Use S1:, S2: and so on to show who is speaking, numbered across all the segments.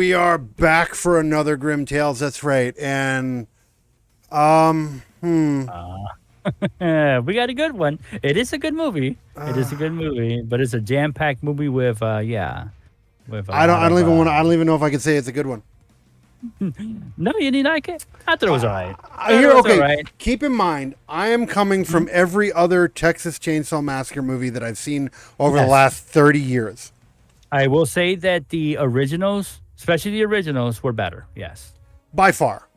S1: we are back for another Grimm Tales. That's right. And
S2: we got a good one. It is a good movie. It is a good movie, but it's a jam-packed movie with with a lot
S1: I don't
S2: of
S1: even want to, I don't even know if I can say it's a good one.
S2: No, you didn't like it. I thought it was alright.
S1: Okay. Keep in mind, I am coming from every other Texas Chainsaw Massacre movie that I've seen over the last 30 years.
S2: I will say that the originals, especially the originals, were better. Yes,
S1: By far.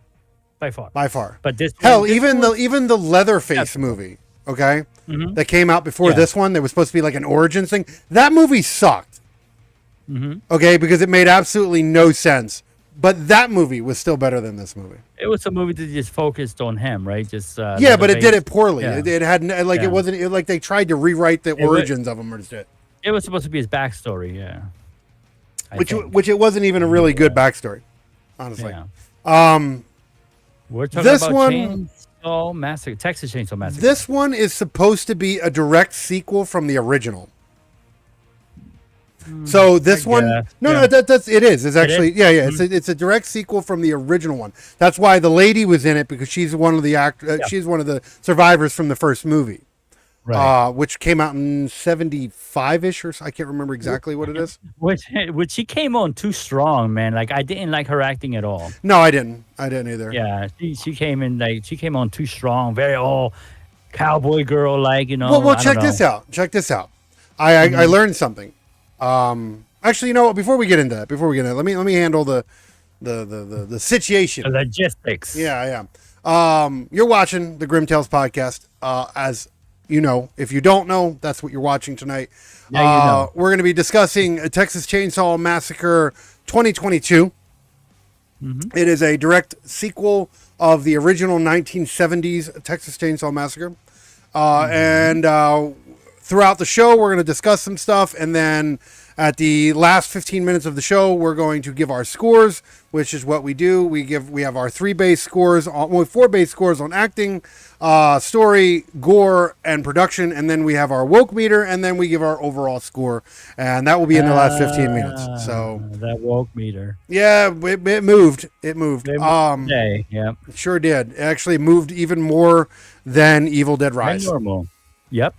S2: by far.
S1: By far.
S2: But this
S1: Hell,
S2: this
S1: even
S2: one-
S1: the Leatherface movie, okay, that came out before this one, that was supposed to be like an origins thing. That movie sucked. Okay, because it made absolutely no sense. But that movie was still better than this movie.
S2: it was a movie that just focused on him, right? Just
S1: Yeah, but it did it poorly.
S2: Yeah.
S1: It had like
S2: Yeah.
S1: it wasn't like they tried to rewrite the origins of him or shit.
S2: It was supposed to be his backstory. Yeah, I think.
S1: Which it wasn't even a really good backstory, honestly.
S2: Yeah. We're talking
S1: this
S2: about
S1: one-
S2: Chainsaw Massacre, Texas Chainsaw Massacre.
S1: This one is supposed to be a direct sequel from the original. So this one,
S2: guess,
S1: no,
S2: yeah.
S1: that's it is. It's actually,
S2: is?
S1: yeah. It's a direct sequel from the original one. That's why the lady was in it, because she's one of the she's one of the survivors from the first movie,
S2: Right.
S1: which came out in 75-ish or so. I can't remember exactly what it is.
S2: Which she came on too strong, man. Like I didn't like her acting at all.
S1: No, I didn't either.
S2: Yeah, she came in like she came on too strong, very all cowboy girl like, you know.
S1: Well,
S2: I don't
S1: check
S2: know.
S1: this out. Check this out. I learned something. Actually, you know what? Before we get into that, let me handle the situation.
S2: The logistics.
S1: Yeah. You're watching the Grimm Tales podcast. As you know, if you don't know, that's what you're watching tonight.
S2: Yeah, you know.
S1: We're going to be discussing a Texas Chainsaw Massacre 2022. It is a direct sequel of the original 1970s Texas Chainsaw Massacre. And throughout the show, we're going to discuss some stuff, and then at the last 15 minutes of the show, we're going to give our scores, which is what we do. We have our 4 base scores on acting, story, gore, and production, and then we have our woke meter, and then we give our overall score, and that will be in the last 15 minutes. So
S2: that woke meter.
S1: yeah, it moved. It moved.
S2: Today, yeah.
S1: It sure did. It actually moved even more than Evil Dead
S2: And
S1: Rise.
S2: normal. Yep.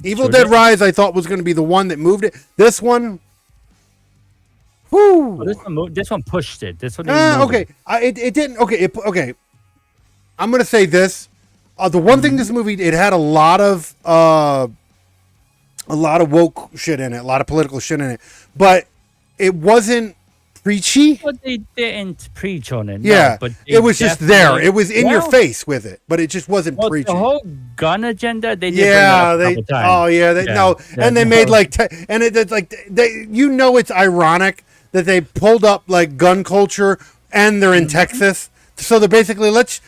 S1: Evil
S2: Sure
S1: Dead
S2: did.
S1: Rise, I thought was going to be the one that moved it. This one, whoo.
S2: Well, this one pushed it. This one. didn't move
S1: Okay,
S2: it.
S1: it didn't. Okay, okay. I'm going to say this. The one thing this movie, it had a lot of woke shit in it, a lot of political shit in it, but it wasn't preachy.
S2: But they didn't preach on it.
S1: Yeah,
S2: no, but
S1: it was just there. It was in your
S2: Well,
S1: face with it, but it just wasn't
S2: Well,
S1: preachy.
S2: the whole gun agenda, they did
S1: Yeah,
S2: bring it up a couple times.
S1: no, and they made like, and it's like you know, it's ironic that they pulled up like gun culture, and they're in Texas, so they're basically let's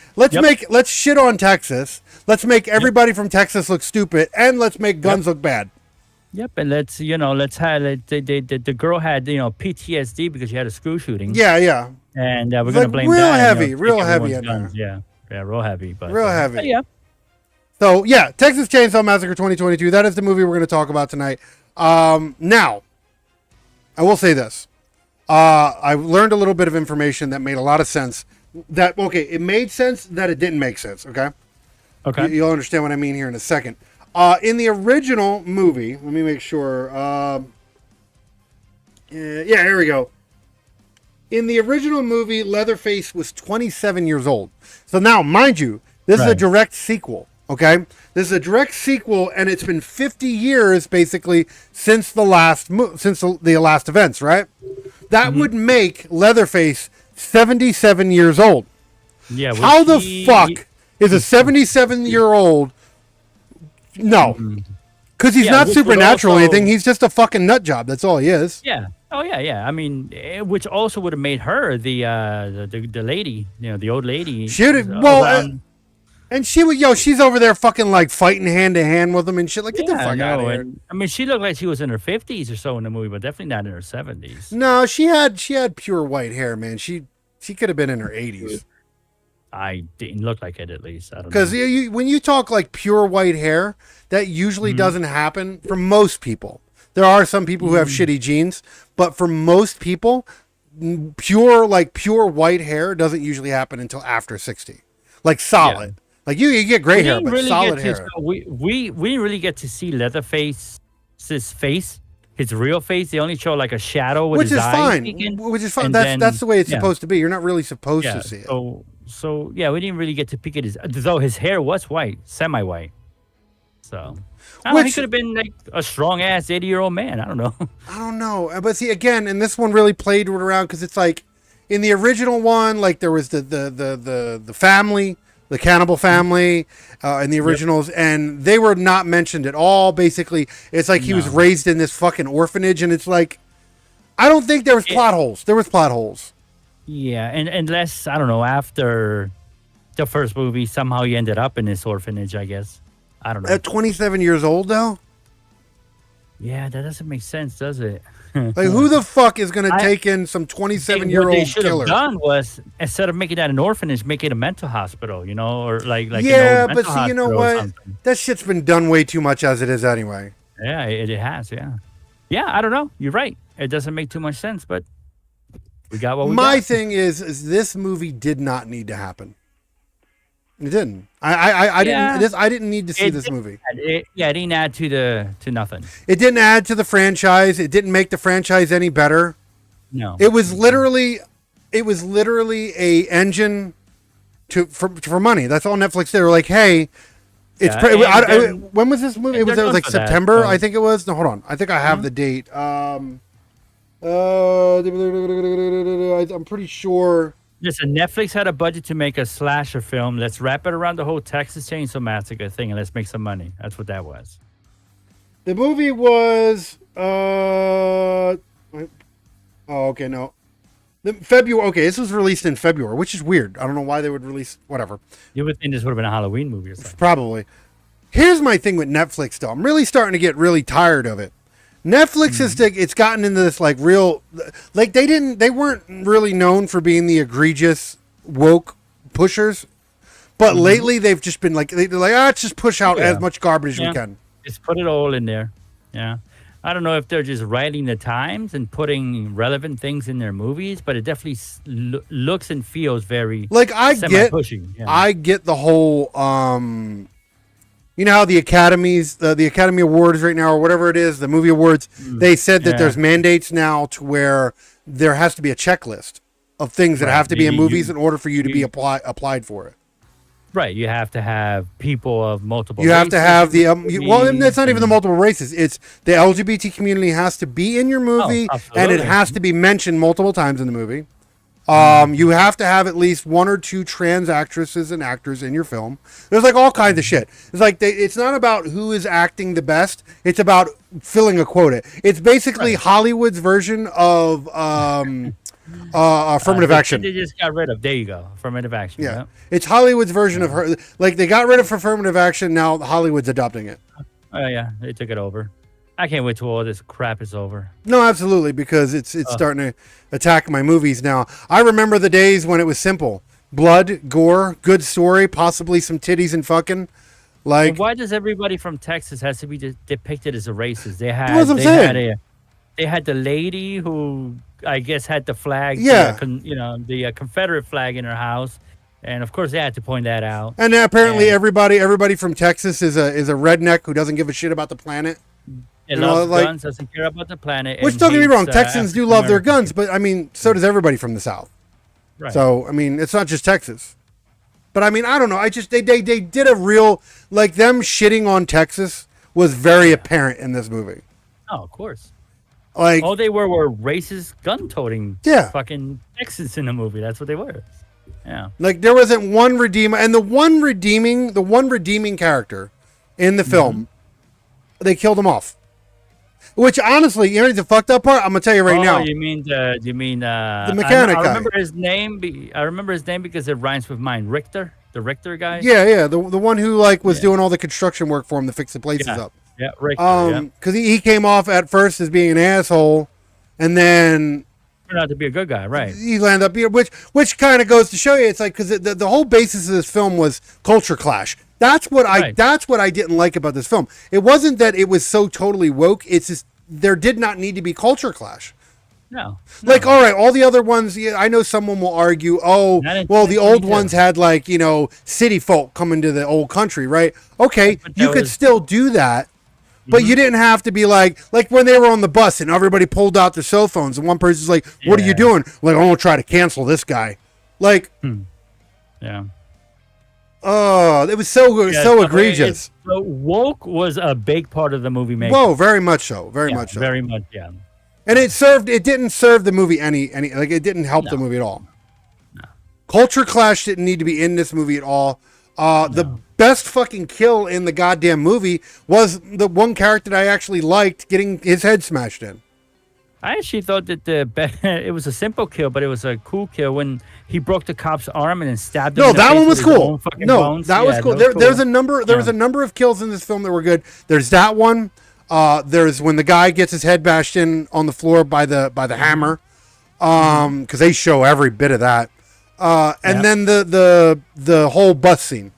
S1: shit on Texas, let's make everybody from Texas look stupid, and let's make guns look bad.
S2: Yep, and let's highlight the girl had PTSD because she had a school shooting.
S1: Yeah,
S2: and we're
S1: It's
S2: gonna
S1: like
S2: blame
S1: real
S2: that.
S1: heavy, real
S2: take
S1: heavy
S2: everyone's
S1: in
S2: guns. Yeah, real heavy, but
S1: Real heavy.
S2: but yeah,
S1: So yeah, Texas Chainsaw Massacre 2022. That is the movie we're going to talk about tonight. Now, I will say this: I learned a little bit of information that made a lot of sense. It made sense that it didn't make sense. Okay.
S2: okay.
S1: You'll understand what I mean here in a second. In the original movie, let me make sure. Yeah, here we go. In the original movie, Leatherface was 27 years old. So now, mind you, this is a
S2: Right.
S1: direct sequel. Okay, this is a direct sequel, and it's been 50 years basically since the last the last events. Right? That would make Leatherface 77 years old.
S2: Yeah.
S1: How the fuck is a 77-year-old? No, because he's
S2: Yeah,
S1: not
S2: which would
S1: supernatural or
S2: also-
S1: anything. He's just a fucking nut job. That's all he is.
S2: Yeah. Oh yeah. I mean, which also would have made her the lady, the old lady.
S1: Should it?
S2: uh,
S1: Well,
S2: around-
S1: and she's over there fucking like fighting hand to hand with him and shit. Like, get the
S2: yeah,
S1: fuck out of here.
S2: and, I mean, she looked like she was in her 50s or so in the movie, but definitely not in her 70s.
S1: No, she had pure white hair, man. She could have been in her 80s.
S2: I didn't look like it, at least. I don't know.
S1: Because when you talk like pure white hair, that usually doesn't happen for most people. There are some people who have shitty genes, but for most people, pure white hair doesn't usually happen until after 60. Like solid. Yeah. Like you get gray hair, but really solid hair.
S2: We didn't really get to see Leatherface's face, his real face. They only show like a shadow with his eyes.
S1: Which is fine. That's the way it's supposed to be. You're not really supposed to see it.
S2: So yeah, we didn't really get to peek at though his hair was white, semi-white. So he could have been like a strong ass 80-year-old man. I don't know.
S1: I don't know. But see, again, and this one really played it around because it's like in the original one, like there was the family, the cannibal family, in the originals, and they were not mentioned at all. Basically, it's like he was raised in this fucking orphanage, and it's like I don't think there was plot holes. There was plot holes.
S2: Yeah, and unless I don't know, after the first movie, somehow he ended up in this orphanage. I guess. I don't know.
S1: At 27 years old, though?
S2: Yeah, that doesn't make sense, does it?
S1: Like, who the fuck is going to take in some 27-year-old killer? What they should have
S2: done was, instead of making that an orphanage, make it a mental hospital, you know? Or like
S1: yeah, but see, you know what? That shit's been done way too much as it is anyway.
S2: Yeah, it has, yeah. Yeah, I don't know. You're right. It doesn't make too much sense, but we got what we got.
S1: My thing is this movie did not need to happen. It didn't. I didn't need to see this movie.
S2: It didn't add to nothing.
S1: It didn't add to the franchise. It didn't make the franchise any better.
S2: No.
S1: It was literally a engine for money. That's all Netflix did. They were like, hey, when was this movie? It was like September, I think it was. No, hold on. I think I have the date. I'm pretty sure.
S2: Listen, Netflix had a budget to make a slasher film. Let's wrap it around the whole Texas Chainsaw Massacre thing and let's make some money. That's what that was.
S1: The movie was February. Okay, this was released in February, which is weird. I don't know why they would release whatever.
S2: You would think this would have been a Halloween movie or something.
S1: Probably. Here's my thing with Netflix, though. I'm really starting to get really tired of it. Netflix it's gotten into this like real, like they weren't really known for being the egregious woke pushers, but lately they've just been like, they're like, let's just push out as much garbage as we can.
S2: Just put it all in there. Yeah. I don't know if they're just writing the times and putting relevant things in their movies, but it definitely looks and feels very
S1: like I get the whole you know how the Academies, the Academy Awards right now, or whatever it is, the movie awards, they said that there's mandates now to where there has to be a checklist of things that have to be in movies in order for you to be applied for it.
S2: Right. You have to have people of multiple
S1: races. You have to have the, it's not even the multiple races. It's the LGBT community has to be in your movie, and it has to be mentioned multiple times in the movie. You have to have at least one or two trans actresses and actors in your film. There's like all kinds of shit. It's like it's not about who is acting the best. It's about filling a quota. It's basically Hollywood's version of affirmative action.
S2: They just got rid of. There you go, affirmative action.
S1: Yeah, it's Hollywood's version of her. Like they got rid of affirmative action. Now Hollywood's adopting it.
S2: Oh yeah, they took it over. I can't wait till all this crap is over.
S1: No, absolutely, because it's starting to attack my movies now. I remember the days when it was simple. Blood, gore, good story, possibly some titties and fucking. Like,
S2: and why does everybody from Texas has to be depicted as a racist? They had the lady who I guess had the flag, the Confederate flag in her house. And of course, they had to point that out.
S1: And apparently, everybody from Texas is a redneck who doesn't give a shit about the planet.
S2: It loves guns, doesn't care about the planet.
S1: Which, don't get me wrong, Texans do love their guns, but I mean, so does everybody from the South.
S2: Right.
S1: So, I mean, it's not just Texas. But I mean, I don't know. I just they did a real, like, them shitting on Texas was very apparent in this movie.
S2: Oh, of course.
S1: Like,
S2: all they were racist gun-toting fucking Texans in the movie. That's what they were. Yeah.
S1: Like, there wasn't one redeemer, and the one redeeming character in the film, they killed him off. Which, honestly, you know the fucked up part? I'm gonna tell you right now.
S2: You mean the
S1: mechanic guy?
S2: I remember his name. I remember his name because it rhymes with mine. Richter, the Richter guy.
S1: Yeah. The one who was doing all the construction work for him to fix the places up.
S2: Yeah, Richter.
S1: Because he came off at first as being an asshole, and then
S2: turned out to be a good guy, right?
S1: He landed up, which kind of goes to show you, it's like, because the whole basis of this film was culture clash. That's what I didn't like about this film. It wasn't that it was so totally woke. It's just there did not need to be culture clash.
S2: No.
S1: Like, all right, all the other ones, yeah, I know someone will argue, oh, well, the old ones had, like, city folk come into the old country, right? Okay, you could still do that, but you didn't have to be like when they were on the bus and everybody pulled out their cell phones and one person's like, what are you doing? Like, I'm going to try to cancel this guy. Like,
S2: yeah.
S1: Oh, it was so egregious.
S2: So woke was a big part of the movie making.
S1: Whoa, very much so. Very much so.
S2: Very much, yeah.
S1: And it didn't serve the movie any like it didn't help the movie at all.
S2: No.
S1: Culture clash didn't need to be in this movie at all. The best fucking kill in the goddamn movie was the one character that I actually liked getting his head smashed in.
S2: I actually thought that it was a simple kill, but it was a cool kill when he broke the cop's arm and then stabbed him.
S1: No, that one was cool. No, that was cool. There's a number. There was a number of kills in this film that were good. There's that one. There's when the guy gets his head bashed in on the floor by the hammer, because they show every bit of that. And then the whole bus scene.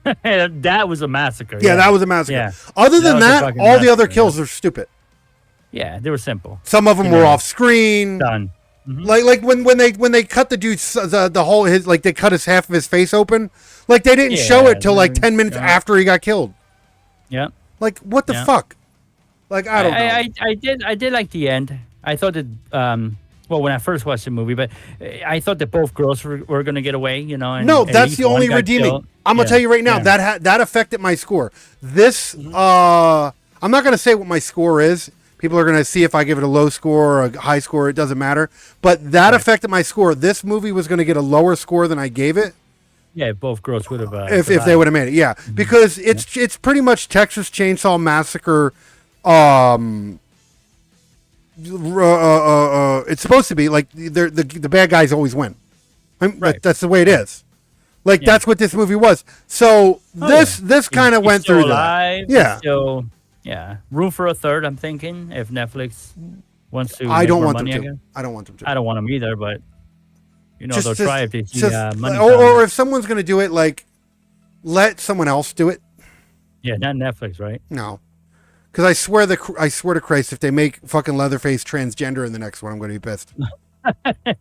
S2: That was a massacre.
S1: Yeah, that was a massacre.
S2: Yeah.
S1: Other than that, all the other kills are stupid.
S2: Yeah, they were simple.
S1: Some of them were off screen.
S2: Done.
S1: Like when they cut the dude's the whole his like they cut half of his face open. Like they didn't show it till like 10 minutes after he got killed.
S2: Yeah.
S1: Like what the fuck? Like I don't know.
S2: I did like the end. I thought that well, when I first watched the movie, but I thought that both girls were going to get away, And,
S1: no, that's the only redeeming. Killed. I'm gonna tell you right now that affected my score. This I'm not gonna say what my score is. People are going to see if I give it a low score or a high score. It doesn't matter. But that affected my score. This movie was going to get a lower score than I gave it.
S2: Yeah, both girls would have.
S1: If they would have made it, yeah. Because it's pretty much Texas Chainsaw Massacre. It's supposed to be like the bad guys always win. That's the way it is. Like that's what this movie was. So this kind of went through
S2: alive,
S1: that. Yeah.
S2: Yeah, room for a third. I'm thinking if Netflix wants to.
S1: I don't want them to. I don't want them to.
S2: I don't want them either, but they'll try if they see money.
S1: Or if someone's going to do it, like let someone else do it.
S2: Yeah, not Netflix, right?
S1: No, because I swear to Christ, if they make fucking Leatherface transgender in the next one, I'm going to be pissed.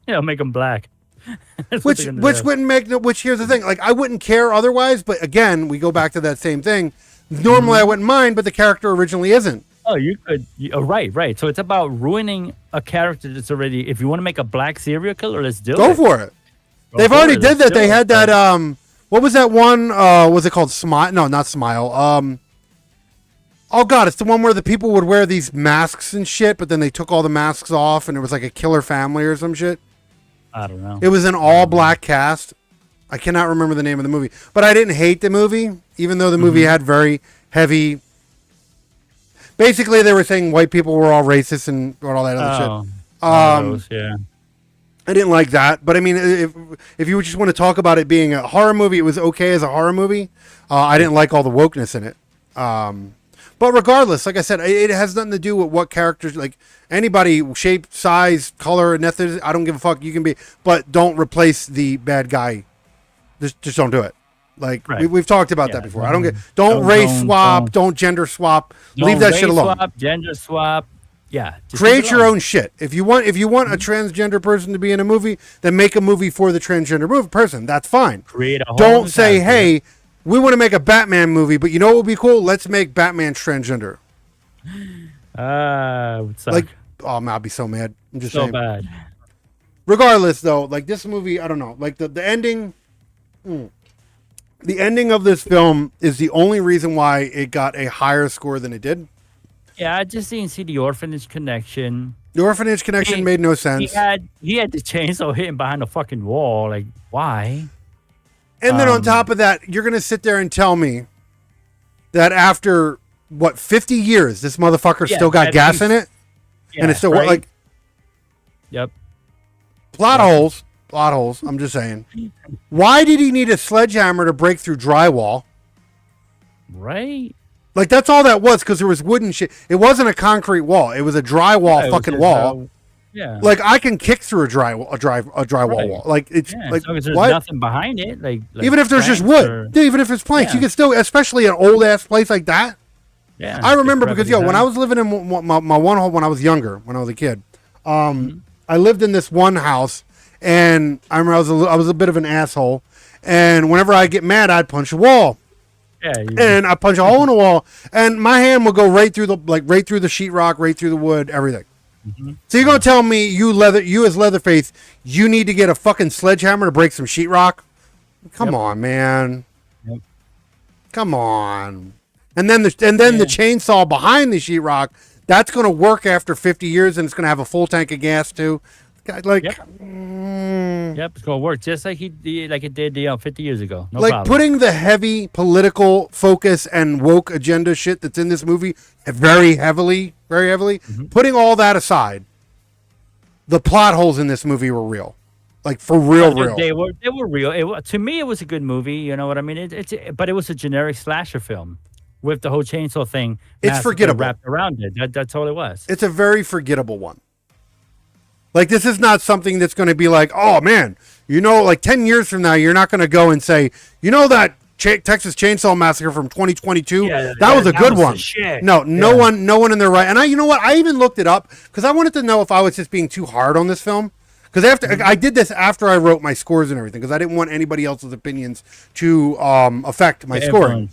S2: I'll make them black.
S1: which wouldn't make. Which here's the thing, like I wouldn't care otherwise, but again, we go back to that same thing. Normally I wouldn't mind, but the character originally isn't.
S2: Oh, you could. Right. So it's about ruining a character that's already. If you want to make a black serial killer, let's do it.
S1: Go for it. They've already did that. They had that. What was that one? Was it called Smile? No, not Smile. Oh God, it's the one where the people would wear these masks and shit, but then they took all the masks off, and it was like a killer family or some shit.
S2: I don't know.
S1: It was an all black cast. I cannot remember the name of the movie, but I didn't hate the movie, even though the movie had very heavy. Basically, they were saying white people were all racist and all that other shit.
S2: Yeah.
S1: I didn't like that, but I mean, if you just want to talk about it being a horror movie, it was okay as a horror movie. I didn't like all the wokeness in it. But regardless, like I said, it has nothing to do with what characters, like anybody, shape, size, color, ethnicity. I don't give a fuck. You can be, but don't replace the bad guy. Just don't do it. Like we've talked about that before. Don't race swap. Don't gender swap. Leave that shit alone.
S2: Swap, gender swap. Yeah.
S1: Create your own shit. If you want a transgender person to be in a movie, then make a movie for the transgender person. That's fine.
S2: Create a whole
S1: Don't say, hey, we want to make a Batman movie, but you know what would be cool? Let's make Batman transgender.
S2: Like,
S1: I'll be so mad. I'm just
S2: so
S1: saying.
S2: Bad.
S1: Regardless, though, like this movie, I don't know. Like the ending. The ending of this film is the only reason why it got a higher score than it did.
S2: Yeah, I just didn't see the orphanage connection.
S1: The orphanage connection made no sense.
S2: He had the chainsaw hitting behind the fucking wall. Like, why?
S1: And then on top of that, you're gonna sit there and tell me that after 50 years, this motherfucker still got gas in it, and it's still like.
S2: Yep.
S1: Plot holes. I'm just saying. Why did he need a sledgehammer to break through drywall?
S2: Right.
S1: Like that's all that was, because there was wooden shit. It wasn't a concrete wall. It was a drywall fucking wall.
S2: Yeah.
S1: Like I can kick through a drywall wall. Like it's like
S2: as long as there's
S1: what?
S2: nothing behind it. Like
S1: even if there's just wood. Even if it's planks, you can still, especially an old ass place like that.
S2: Yeah.
S1: I remember because when I was living in my one home when I was younger, when I was a kid, I lived in this one house, and I remember I was a bit of an asshole, and whenever I get mad, I'd punch a wall.
S2: Yeah,
S1: and I punch a hole in the wall, and my hand will go right through the sheetrock, right through the wood, everything. Mm-hmm. So you're gonna tell me you as Leatherface, you need to get a fucking sledgehammer to break some sheetrock? Come on, man.
S2: Yep.
S1: Come on. And then the chainsaw behind the sheetrock, that's gonna work after 50 years, and it's gonna have a full tank of gas too. Like,
S2: yep, it's gonna work just like it did 50 years ago. No
S1: like
S2: problem.
S1: Putting the heavy political focus and woke agenda shit that's in this movie very heavily, putting all that aside, the plot holes in this movie were real, like for real.
S2: They were real. To me, it was a good movie. You know what I mean? But it was a generic slasher film with the whole chainsaw thing.
S1: It's forgettable
S2: wrapped around it. That's all it was.
S1: It's a very forgettable one. Like, this is not something that's going to be like, oh, man, like 10 years from now, you're not going to go and say, that Texas Chainsaw Massacre from 2022, that was a good one. No one in their right. And I even looked it up because I wanted to know if I was just being too hard on this film. Because I did this after I wrote my scores and everything, because I didn't want anybody else's opinions to affect my scoring.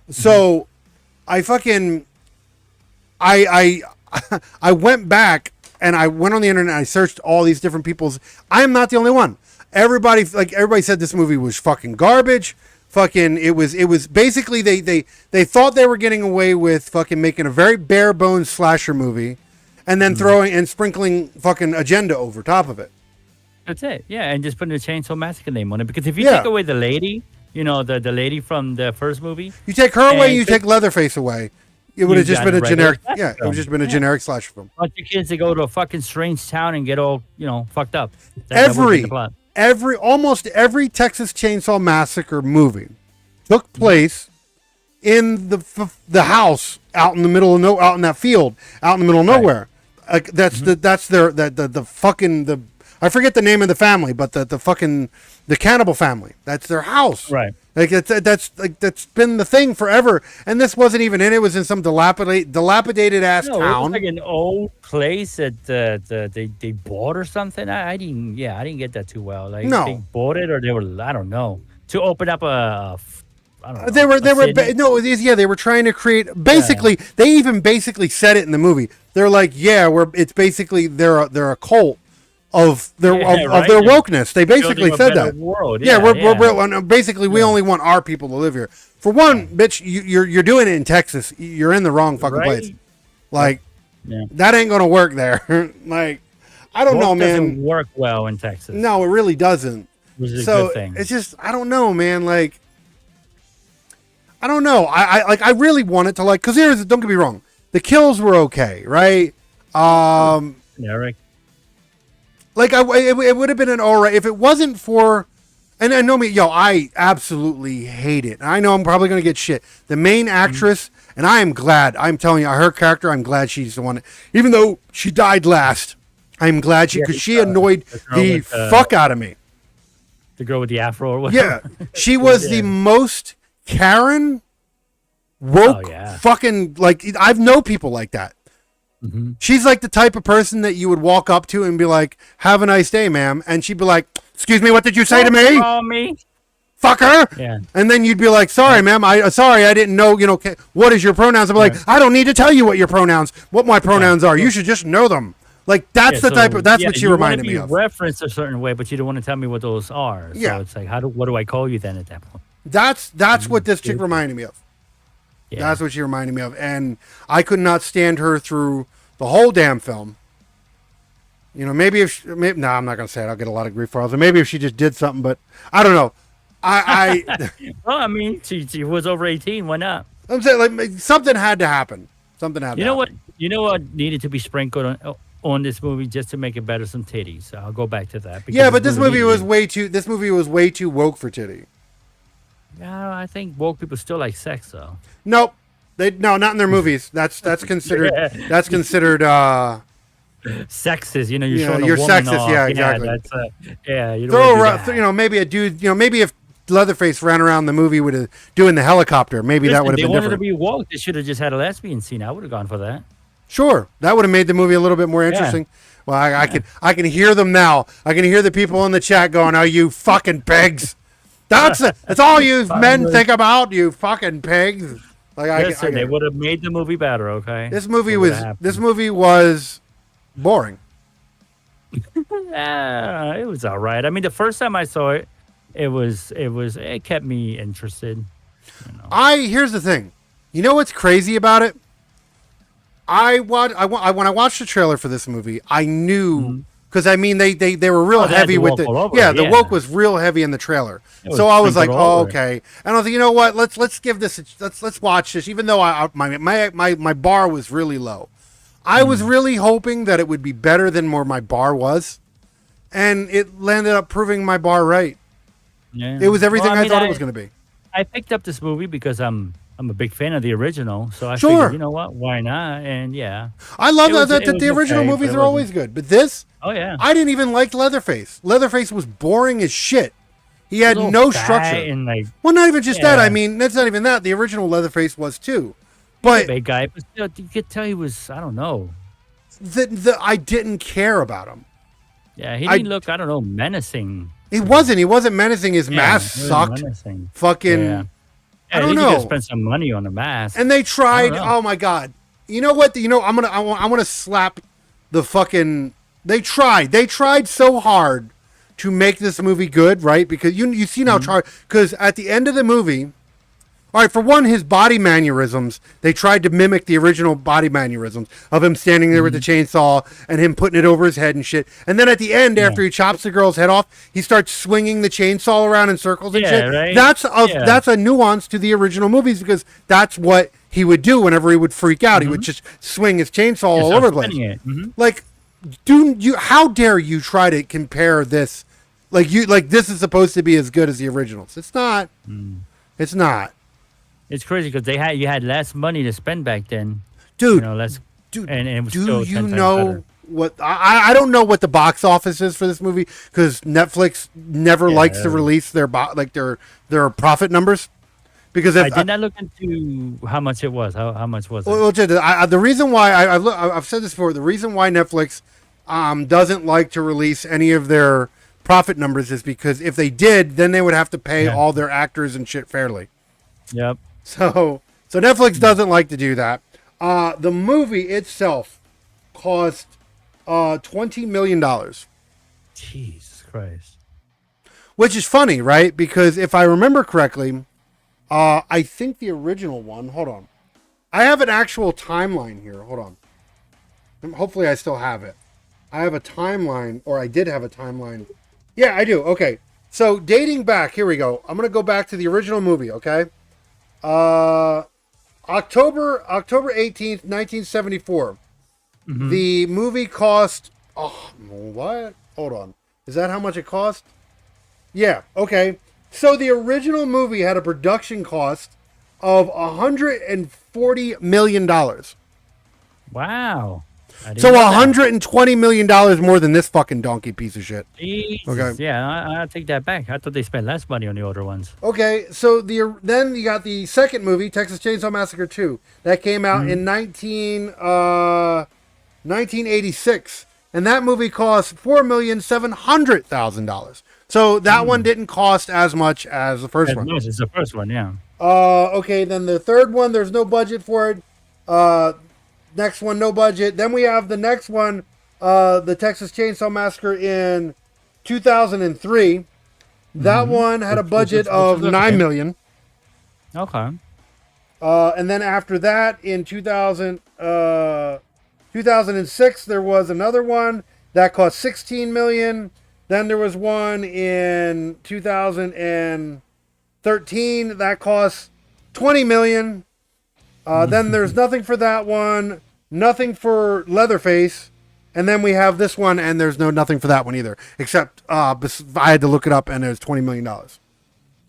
S1: So I went back. And I went on the internet and I searched all these different people's. I am not the only one. Everybody said this movie was fucking garbage. It was basically they thought they were getting away with fucking making a very bare bones slasher movie, and then throwing and sprinkling fucking agenda over top of it.
S2: That's it. Yeah, and just putting a Chainsaw Massacre name on it, because if you take away the lady, the lady from the first movie,
S1: you take her away, you take Leatherface away. It would have just been a generic, it would have just been a generic slasher film.
S2: A bunch of kids that go to a fucking strange town and get all, fucked up.
S1: Almost every Texas Chainsaw Massacre movie took place in the house out in the middle of out in that field, out in the middle of nowhere. Like that's their fucking I forget the name of the family, but the cannibal family. That's their house.
S2: Right.
S1: Like that's been the thing forever, and this wasn't even in. It was in some dilapidated ass town. It was
S2: like an old place that they bought or something. I didn't get that too well. Like they bought it, or they were, I don't know, to open up I don't know. They were trying to create. Basically, they even said it in the movie. They're like, it's basically they're a cult of their wokeness. They basically said that. World.
S1: We're basically we only want our people to live here. For one, bitch, you're doing it in Texas. You're in the wrong fucking place. Like that ain't gonna work there. Like, I don't know, man.
S2: Doesn't work well in Texas.
S1: No, it really doesn't.
S2: Which is a good thing.
S1: It's just, I don't know, man. Like, I don't know. I really wanted to, like, because don't get me wrong, the kills were okay, right?
S2: Right.
S1: Like, it would have been an alright if it wasn't for, and I know me, I absolutely hate it. I know I'm probably gonna get shit. The main actress, and I am glad. I'm telling you, her character, I'm glad she's the one. Even though she died last, I'm glad because she annoyed the fuck out of me.
S2: The girl with the afro or whatever.
S1: Yeah, she was the most Karen woke fucking, like, I've known people like that. Mm-hmm. She's like the type of person that you would walk up to and be like, "Have a nice day, ma'am," and she'd be like, "Excuse me, what did you say to me?
S2: Call me.
S1: Fuck her."
S2: Yeah.
S1: And then you'd be like, "Sorry, ma'am. Sorry, I didn't know. What is your pronouns?" I'd be like, "I don't need to tell you what my pronouns are. You should just know them." Like, that's the type of, that's what she reminded me of.
S2: Referenced a certain way, but you don't want to tell me what those are. So it's like, what do I call you then at that point?
S1: That's what this chick reminded me of. Yeah. That's what she reminded me of. And I could not stand her through the whole damn film. Maybe if I'm not going to say it. I'll get a lot of grief for it. Maybe if she just did something, but I don't know.
S2: Well, I mean, she was over 18. Why not?
S1: I'm saying, like, something had to happen. Something had to happen.
S2: You know what needed to be sprinkled on this movie just to make it better? Some titties. I'll go back to that.
S1: Yeah, but this movie was way too woke for titty.
S2: Yeah, I think woke people still like sex, though.
S1: Nope. Not in their movies. That's considered that's considered
S2: sexist. You're showing you're
S1: sexist.
S2: Off.
S1: Yeah, exactly.
S2: You don't
S1: maybe a dude. Maybe if Leatherface ran around the movie with doing the helicopter, maybe that would have been different. They wanted
S2: to be woke. They should have just had a lesbian scene. I would have gone for that.
S1: Sure, that would have made the movie a little bit more interesting. Well, I can hear them now. I can hear the people in the chat going, "Oh, you fucking pigs!" That's all you men think about, you fucking pigs. Like
S2: Listen, they would have made the movie better. Okay.
S1: This movie was boring.
S2: It was all right. I mean, the first time I saw it, it kept me interested. You know?
S1: Here's the thing. You know what's crazy about it? When I watched the trailer for this movie, I knew because I mean they were real heavy with the the woke was real heavy in the trailer. So I was like, oh, okay. And I was like, you know what? Let's give this. Let's watch this. Even though my bar was really low, I was really hoping that it would be better than where my bar was, and it landed up proving my bar right. Yeah. It was everything I thought it was going to be.
S2: I picked up this movie because I'm a big fan of the original, so I figured, you know what, why not? And yeah,
S1: I love that the original movies are always good, but this, I didn't even like Leatherface. Leatherface was boring as shit. He had no structure. And well, not even just that. I mean, that's not even that. The original Leatherface was too, but
S2: big guy. But still, you could tell he was. I don't know.
S1: I didn't care about him.
S2: Yeah, he didn't look. I don't know, menacing.
S1: He wasn't menacing. His mask sucked. Menacing. Fucking.
S2: Yeah.
S1: I don't know.
S2: Spend some money on the mask.
S1: And they tried. Oh my god! You know what? I'm gonna slap the fucking. They tried. They tried so hard to make this movie good, right? Because you see now, because at the end of the movie, all right. For one, his body mannerisms. They tried to mimic the original body mannerisms of him standing there with the chainsaw and him putting it over his head and shit. And then at the end, after he chops the girl's head off, he starts swinging the chainsaw around in circles and shit. Right? That's a nuance to the original movies because that's what he would do whenever he would freak out. He would just swing his chainsaw all over the place. Like, how dare you try to compare this? Like this is supposed to be as good as the originals. It's not. It's not.
S2: It's crazy because you had less money to spend back then,
S1: dude.
S2: Dude, and it was
S1: do you know what? I don't know what the box office is for this movie because Netflix never likes to release their profit numbers. Because
S2: I did not look into how much it was. How much was it?
S1: Well, the reason why I've said this before. The reason why Netflix doesn't like to release any of their profit numbers is because if they did, then they would have to pay all their actors and shit fairly.
S2: Yep.
S1: So Netflix doesn't like to do that. The movie itself cost $20 million.
S2: Jesus Christ.
S1: Which is funny, right? Because if I remember correctly, I think the original one, hold on. I have an actual timeline here. Hold on. Hopefully I still have it. I have a timeline, or I did have a timeline. Yeah, I do. Okay. So dating back, here we go. I'm going to go back to the original movie, okay? October 18th, 1974. The movie cost what? Hold on. Is that how much it cost? Yeah, okay. So the original movie had a production cost of $140 million.
S2: Wow.
S1: So $120 million more than this fucking donkey piece of shit.
S2: Jesus. Okay. Yeah, I'll take that back. I thought they spent less money on the older ones.
S1: Okay, so then you got the second movie, Texas Chainsaw Massacre 2, that came out in 1986, and that movie cost $4,700,000. So that one didn't cost as much as the first one.
S2: It's the first one, yeah.
S1: Okay, then the third one, there's no budget for it. Next one, no budget. Then we have the next one, the Texas Chainsaw Massacre in 2003. That one had a budget of $9 million.
S2: Okay.
S1: And then after that, in 2006, there was another one that cost $16 million. Then there was one in 2013 that cost $20 million. Then there's nothing for that one, nothing for Leatherface, and then we have this one, and there's nothing for that one either, except I had to look it up, and there's $20 million.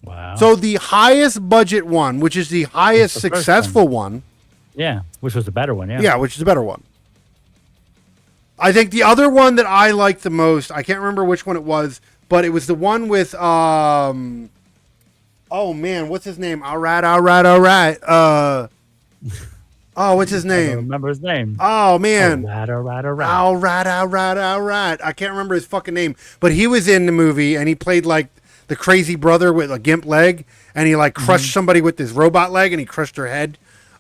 S2: Wow.
S1: So the highest budget one, which is the highest successful one.
S2: Yeah, which was the better one, yeah.
S1: Yeah, which is the better one. I think the other one that I liked the most, I can't remember which one it was, but it was the one with, oh man, what's his name? All right. Oh, what's his
S2: I don't
S1: name?
S2: remember his name.
S1: Oh man.
S2: All right.
S1: All right. I can't remember his fucking name, but he was in the movie and he played like the crazy brother with a gimp leg, and he like crushed somebody with his robot leg, and he crushed her head.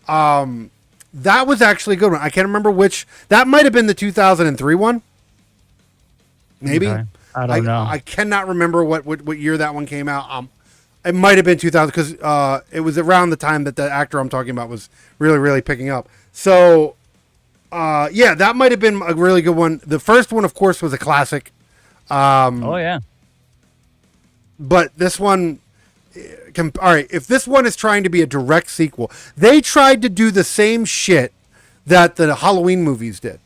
S1: That was actually a good one. I can't remember which. That might have been the 2003 one. Maybe.
S2: Okay. I don't know.
S1: I cannot remember what year that one came out. It might have been 2000 because it was around the time that the actor I'm talking about was really, really picking up. So, yeah, that might have been a really good one. The first one, of course, was a classic.
S2: Oh, yeah.
S1: But this one, all right, if this one is trying to be a direct sequel, they tried to do the same shit that the Halloween movies did.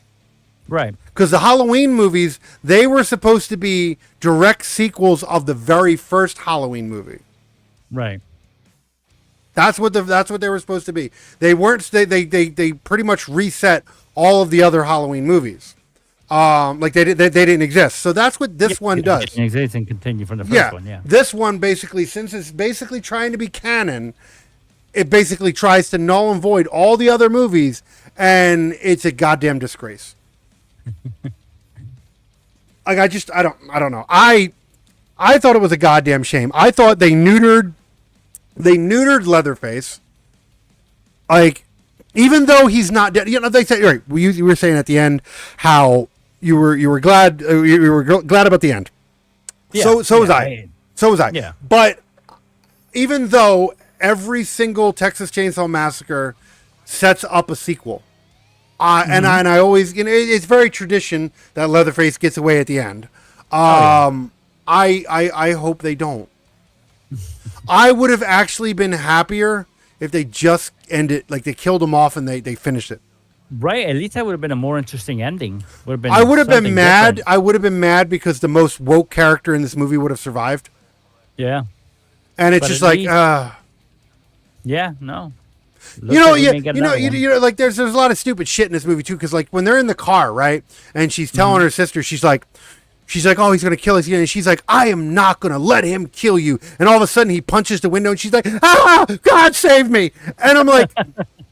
S2: Right.
S1: Because the Halloween movies, they were supposed to be direct sequels of the very first Halloween movie.
S2: Right.
S1: That's what they were supposed to be. They weren't. They pretty much reset all of the other Halloween movies. Like they didn't exist. So that's what this one does.
S2: Didn't exist and continue from the first one. Yeah.
S1: This one basically, since it's basically trying to be canon, it basically tries to null and void all the other movies, and it's a goddamn disgrace. Like I don't know. I thought it was a goddamn shame. I thought they neutered Leatherface. Like, even though he's not dead, you know, they say, right, you were saying at the end how you were glad glad about the end.
S2: Yeah,
S1: So was I. So was I.
S2: Yeah.
S1: But even though every single Texas Chainsaw Massacre sets up a sequel, and I always, you know, it's very tradition that Leatherface gets away at the end. I hope they don't. I would have actually been happier if they just ended, like they killed him off and they finished it.
S2: Right. At least that would have been a more interesting ending.
S1: I would have been mad. I would have been mad because the most woke character in this movie would have survived.
S2: Yeah.
S1: And it's just like,
S2: yeah, no.
S1: You know, like there's a lot of stupid shit in this movie too. Because like when they're in the car, right, and she's telling her sister, she's like, oh, he's gonna kill us again, and she's like, I am not gonna let him kill you. And all of a sudden, he punches the window, and she's like, God save me! And I'm like,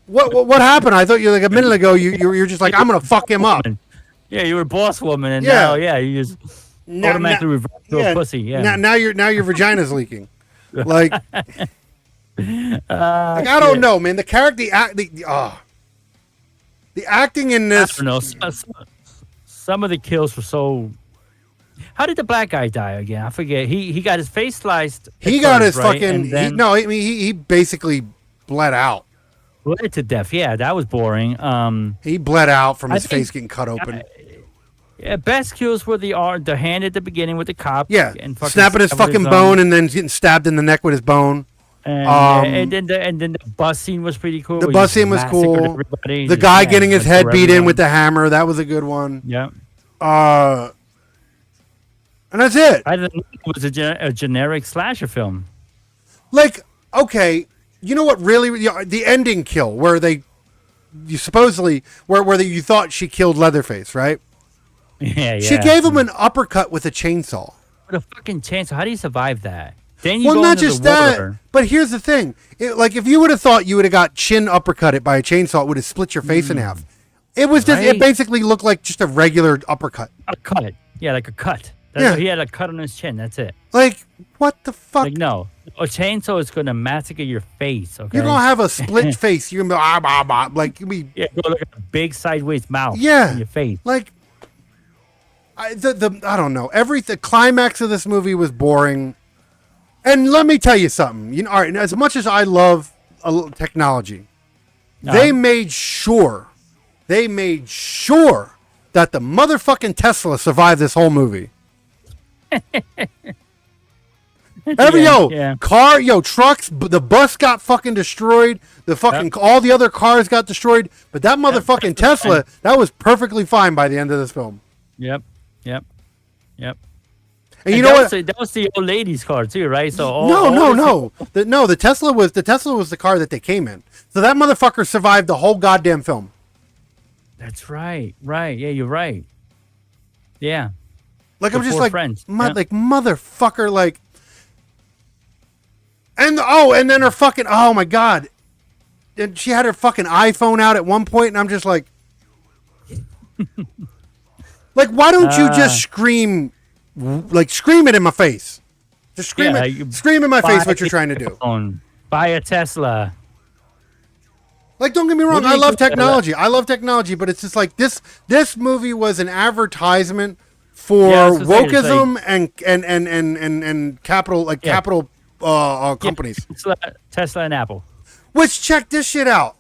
S1: what happened? I thought you like a minute ago, you're just like, I'm gonna fuck him up.
S2: Yeah, you were a boss woman, and now you just automatically revert to a pussy. Yeah.
S1: Now your vagina's leaking. Like. I don't know, man. The character, the acting in this.
S2: I don't know. Some of the kills were so. How did the black guy die again? I forget. He got his face sliced.
S1: He got his fucking. He basically bled out.
S2: Bled to death. Yeah, that was boring.
S1: He bled out from his face getting cut open.
S2: Yeah, best kills were the hand at the beginning with the cop.
S1: Yeah, and snapping his fucking bone and then getting stabbed in the neck with his bone.
S2: And then the bus scene was pretty cool.
S1: The bus scene was cool. The guy getting his head beat in with the hammer, that was a good one.
S2: Yeah.
S1: And that's it.
S2: I didn't know it was a generic slasher film.
S1: Like, okay, you know what really, the ending kill where you thought she killed Leatherface, right?
S2: Yeah.
S1: She gave him an uppercut with a chainsaw.
S2: With a fucking chainsaw. How do you survive that?
S1: Well, not just that, but here's the thing. Like, if you would have thought you would have got chin uppercutted by a chainsaw, it would have split your face in half. It was just, it basically looked like just a regular uppercut.
S2: A cut. Yeah, like a cut. He had a cut on his chin. That's it.
S1: Like, what the fuck?
S2: Like, no. A chainsaw is going to massacre your face, okay?
S1: You're going to have a split face. You're going to be, like,
S2: yeah, go look at a big sideways mouth
S1: in
S2: your face.
S1: Like, I don't know. The climax of this movie was boring. And let me tell you something. You know, all right, as much as I love technology, they made sure that the motherfucking Tesla survived this whole movie. Trucks, the bus got fucking destroyed. The fucking all the other cars got destroyed, but that motherfucking Tesla, that was perfectly fine by the end of this film.
S2: Yep.
S1: And you know what?
S2: That was the old lady's car too, right? So
S1: no. The Tesla was the car that they came in. So that motherfucker survived the whole goddamn film.
S2: That's right. Right. Yeah, you're right. Yeah.
S1: Like, I'm just like, like, motherfucker, like, and then her fucking, oh my God. and she had her fucking iPhone out at one point, and I'm just like, why don't you just scream it in my face? Just scream in my face what you're trying to do.
S2: Buy a Tesla.
S1: Like, don't get me wrong, I love technology, but it's just like this movie was an advertisement for wokeism and capital companies.
S2: Tesla and Apple.
S1: Which, check this shit out.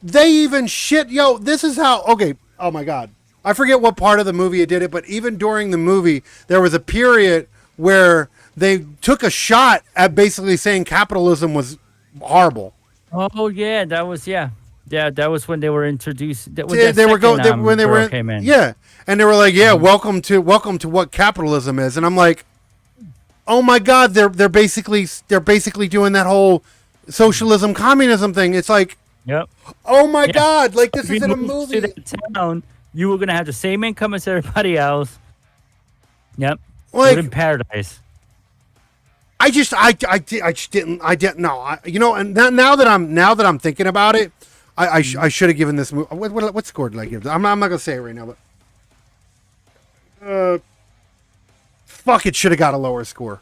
S1: They even this is how, okay, oh my God. I forget what part of the movie it did it, but even during the movie, there was a period where they took a shot at basically saying capitalism was horrible.
S2: Oh yeah, that was that was when they were introduced. Came in.
S1: Yeah, and they were like, welcome to what capitalism is, and I'm like, oh my God, they're basically doing that whole socialism communism thing. It's like,
S2: yep.
S1: Oh my God, like this is in a movie.
S2: To that town, you were gonna have the same income as everybody else. Yep. Like in paradise.
S1: I just didn't know. And now that I'm thinking about it, I should have given this movie. What score did I give? I'm not gonna say it right now, but fuck, it should have got a lower score.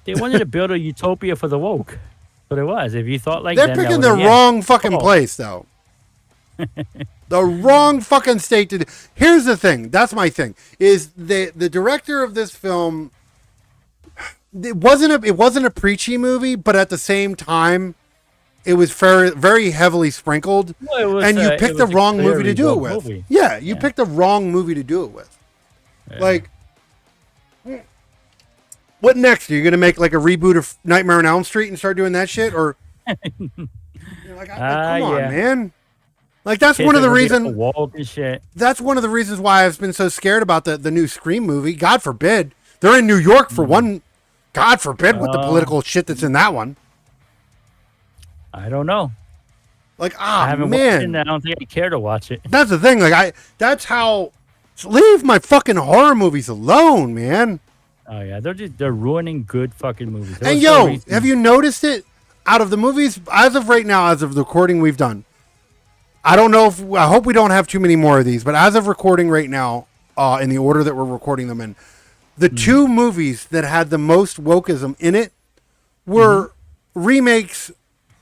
S2: They wanted to build a utopia for the woke, but it was. If you thought like
S1: they're picking the wrong fucking place though. The wrong fucking state to do. Here's the thing. That's my thing. Is the director of this film. It wasn't a preachy movie, but at the same time, it was very heavily sprinkled. Well, and you picked the wrong movie to do it with. Yeah, you picked the wrong movie to do it with. Yeah. Like, what next? Are you gonna make like a reboot of Nightmare on Elm Street and start doing that shit, or come on, man? Like that's one of the reasons. That's one of the reasons why I've been so scared about the new Scream movie. God forbid they're in New York for one. God forbid with the political shit that's in that one.
S2: I don't know.
S1: Like,
S2: I haven't watched it. I don't think I care to watch it.
S1: That's the thing. Like, that's how. Leave my fucking horror movies alone, man.
S2: Oh yeah, they're ruining good fucking movies.
S1: And have you noticed it? Out of the movies, as of right now, as of the recording we've done, I don't know if I hope we don't have too many more of these, but as of recording right now, in the order that we're recording them in. The two movies that had the most wokeism in it were remakes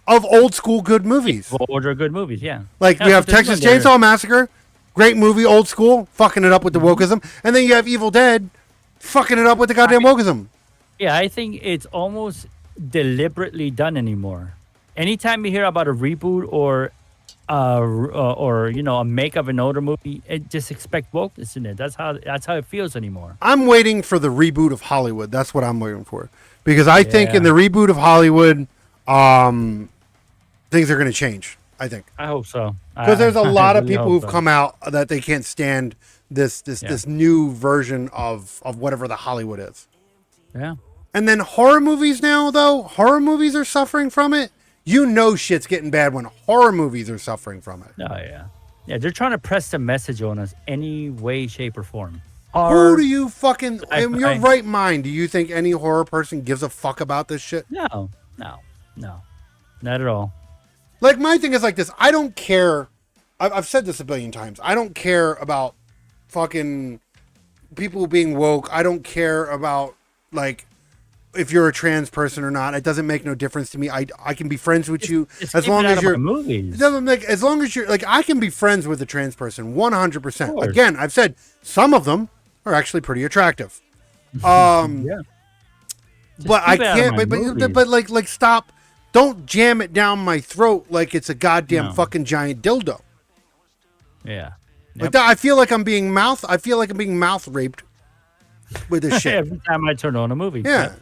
S1: of old school good movies.
S2: Older good movies, yeah.
S1: Like we have Texas Chainsaw Massacre, great movie, old school, fucking it up with the wokeism, and then you have Evil Dead, fucking it up with the goddamn wokeism.
S2: Yeah, I think it's almost deliberately done anymore. Anytime you hear about a reboot or a make of an older movie, it just expect wokeness in it. That's how it feels anymore. I'm waiting
S1: for the reboot of Hollywood. That's what I'm waiting for, because I think in the reboot of Hollywood, things are going to change. I think.
S2: I hope so.
S1: Because there's a lot of people who've come out that they can't stand this new version of whatever the Hollywood is.
S2: Yeah.
S1: And then horror movies now, though, horror movies are suffering from it. You know shit's getting bad when horror movies are suffering from it.
S2: Oh, yeah. Yeah, they're trying to press the message on us any way, shape, or form.
S1: Who do you fucking... in your right mind, do you think any horror person gives a fuck about this shit?
S2: No. Not at all.
S1: Like, my thing is like this. I don't care. I've said this a billion times. I don't care about fucking people being woke. I don't care about, like... if you're a trans person or not, it doesn't make no difference to me. I can be friends with you as long as you're
S2: movies.
S1: It doesn't make, as long as you're like, I can be friends with a trans person 100%. Again, I've said some of them are actually pretty attractive.
S2: Yeah.
S1: But I can't. But like stop! Don't jam it down my throat like it's a goddamn fucking giant dildo.
S2: Yeah.
S1: Like that, I feel like I'm being mouth raped with this shit
S2: every time I turn on a movie.
S1: Yeah.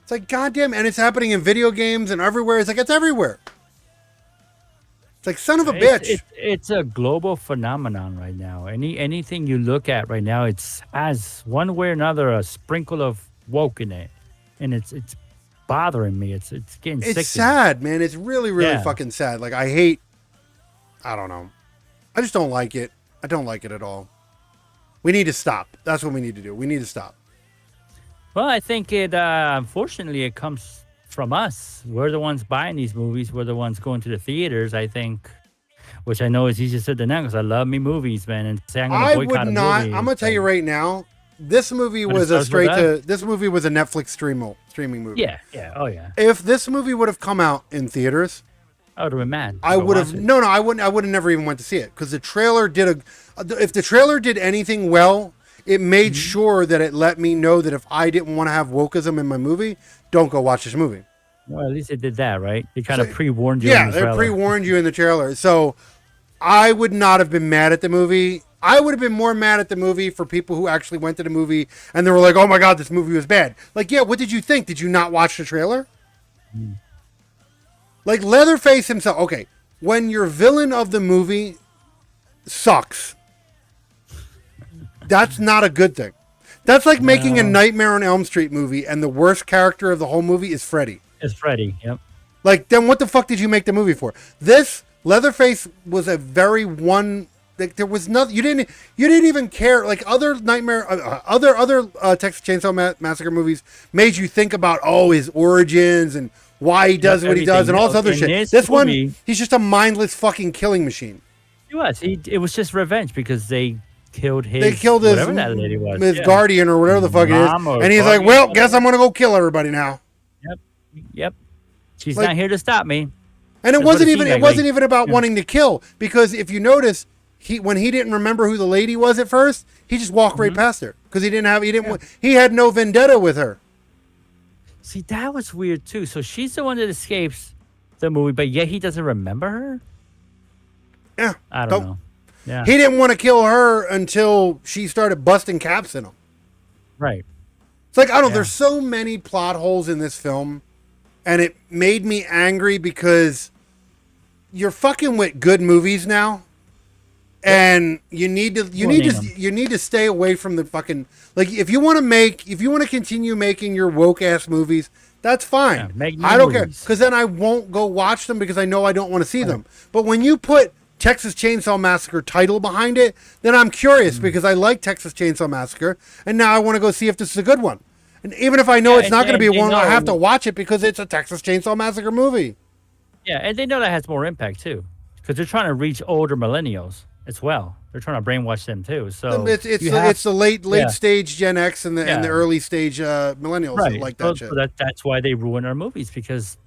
S1: It's like, goddamn, and it's happening in video games and everywhere. It's like, it's everywhere. It's like, son of a bitch.
S2: It's a global phenomenon right now. Anything you look at right now, it's has one way or another a sprinkle of woke in it, and it's bothering me. It's getting sick.
S1: It's sad, man. It's really fucking sad. Like I don't know. I just don't like it. I don't like it at all. We need to stop. That's what we need to do. We need to stop.
S2: Well, I think it unfortunately it comes from us. We're the ones buying these movies. We're the ones going to the theaters, I think, which I know is easier said than done because I love me movies, man. And say I'm going to boycott a movie.
S1: I'm going to tell you right now, this movie was this movie was a Netflix streaming movie.
S2: Yeah, yeah, oh yeah.
S1: If this movie would have come out in theaters,
S2: I would have been mad.
S1: I would have I would have never even went to see it because the trailer if the trailer did anything well, it made sure that it let me know that if I didn't want to have wokeism in my movie, don't go watch this movie.
S2: Well, at least it did that, right? They kind of pre-warned you.
S1: Yeah, they pre-warned you in the trailer. So I would not have been mad at the movie. I would have been more mad at the movie for people who actually went to the movie and they were like, "Oh my God, this movie was bad." Like, yeah, what did you think? Did you not watch the trailer? Like Leatherface himself. Okay, when your villain of the movie sucks, that's not a good thing. That's like making a Nightmare on Elm Street movie and the worst character of the whole movie is Freddy.
S2: It's Freddy, yep.
S1: Like, then what the fuck did you make the movie for? This Leatherface was a very like there was nothing. You didn't even care. Like other Nightmare, other Texas Chainsaw Massacre movies made you think about his origins and why he does what he does and all this other shit. This one, he's just a mindless fucking killing machine.
S2: He was. It was just revenge because they killed his.
S1: They killed his
S2: whatever that lady was.
S1: His guardian or whatever the fuck it is, and he's like, "Well, guess I'm gonna go kill everybody now."
S2: Yep. She's not here to stop me.
S1: And it wasn't even about wanting to kill because if you notice, when he didn't remember who the lady was at first, he just walked right past her because he had no vendetta with her.
S2: See, that was weird too. So she's the one that escapes the movie, but yet he doesn't remember her.
S1: Yeah,
S2: I don't know. Yeah,
S1: he didn't want to kill her until she started busting caps in him.
S2: Right.
S1: It's like I don't know. There's so many plot holes in this film. And it made me angry because you're fucking with good movies now, and you need to stay away from the fucking if you want to continue making your woke ass movies, that's fine. I don't care because then I won't go watch them because I know I don't want to see them. But when you put Texas Chainsaw Massacre title behind it, then I'm curious because I like Texas Chainsaw Massacre, and now I want to go see if this is a good one. And even if I know it's not going to be one, I have to watch it because it's a Texas Chainsaw Massacre movie.
S2: Yeah, and they know that has more impact too, because they're trying to reach older millennials as well. They're trying to brainwash them too. So
S1: it's the late stage Gen X and the early stage millennials that like that shit.
S2: So that's why they ruin our movies because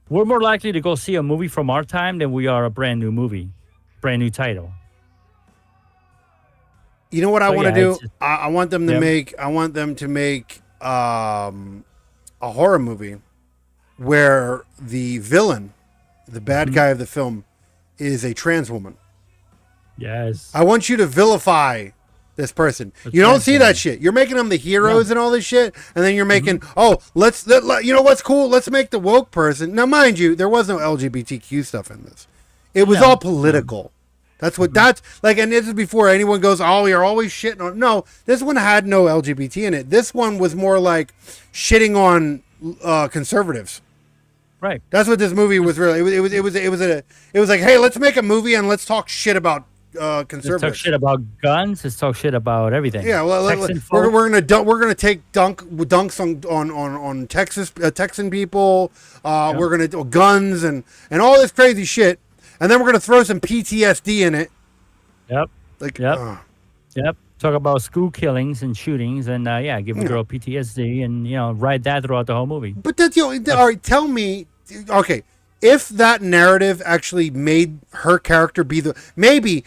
S2: we're more likely to go see a movie from our time than we are a brand new movie, brand new title.
S1: You know what I want to do? I want them to make. I want them to make a horror movie where the villain, the bad guy of the film, is a trans woman.
S2: Yes.
S1: I want you to vilify this person. You don't see that shit. You're making them the heroes and all this shit, and then you're making you know what's cool? Let's make the woke person. Now, mind you, there was no LGBTQ stuff in this. It was all political. That's like, and this is before anyone goes, "Oh, you're always shitting on." No, this one had no LGBT in it. This one was more like shitting on conservatives.
S2: Right.
S1: That's what this movie was really. It was like, hey, let's make a movie and let's talk shit about conservatives.
S2: Let's talk shit about guns. Let's talk shit about everything.
S1: Yeah, well, we're gonna take dunks on Texan people. We're gonna do guns and all this crazy shit. And then we're gonna throw some PTSD in it.
S2: Yep. Yep. Talk about school killings and shootings, and give a girl PTSD, and ride that throughout the whole movie.
S1: But that's all right. Tell me, okay, if that narrative actually made her character be the maybe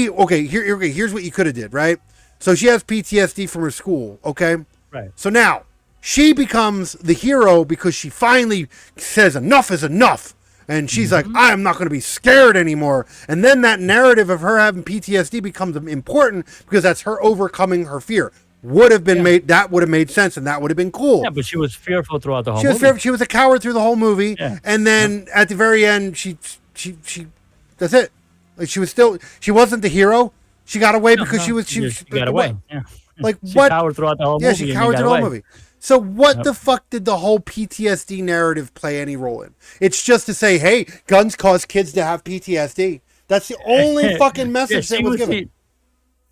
S1: okay. Here's what you could have did, right? So she has PTSD from her school, okay?
S2: Right.
S1: So now she becomes the hero because she finally says enough is enough. And she's like, I'm not going to be scared anymore. And then that narrative of her having PTSD becomes important because that's her overcoming her fear. Would have made sense, and that would have been cool.
S2: Yeah, but she was fearful throughout the whole movie.
S1: She was a coward through the whole movie. Yeah. And then at the very end, she that's it. Like she wasn't the hero. She got away because she
S2: got away. Yeah.
S1: Like
S2: she
S1: what?
S2: Cowered throughout the whole movie.
S1: Yeah, she cowered through the whole movie. So what the fuck did the whole PTSD narrative play any role in? It's just to say, hey, guns cause kids to have PTSD. That's the only fucking message that was given.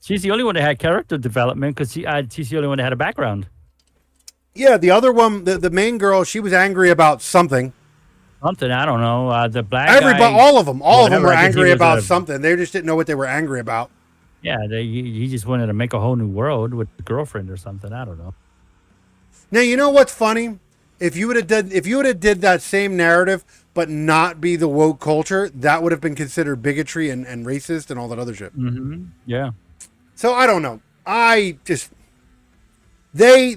S1: She's
S2: the only one that had character development because she's the only one that had a background.
S1: Yeah, the other one, the main girl, she was angry about something.
S2: Something, I don't know. The black
S1: Everybody,
S2: guy,
S1: all of them were
S2: I guess he
S1: angry
S2: was
S1: about something. They just didn't know what they were angry about.
S2: yeah, he just wanted to make a whole new world with a girlfriend or something. I don't know.
S1: Now you know what's funny? If you would have did that same narrative, but not be the woke culture, that would have been considered bigotry and racist and all that other shit.
S2: Mm-hmm. Yeah.
S1: So I don't know. I just they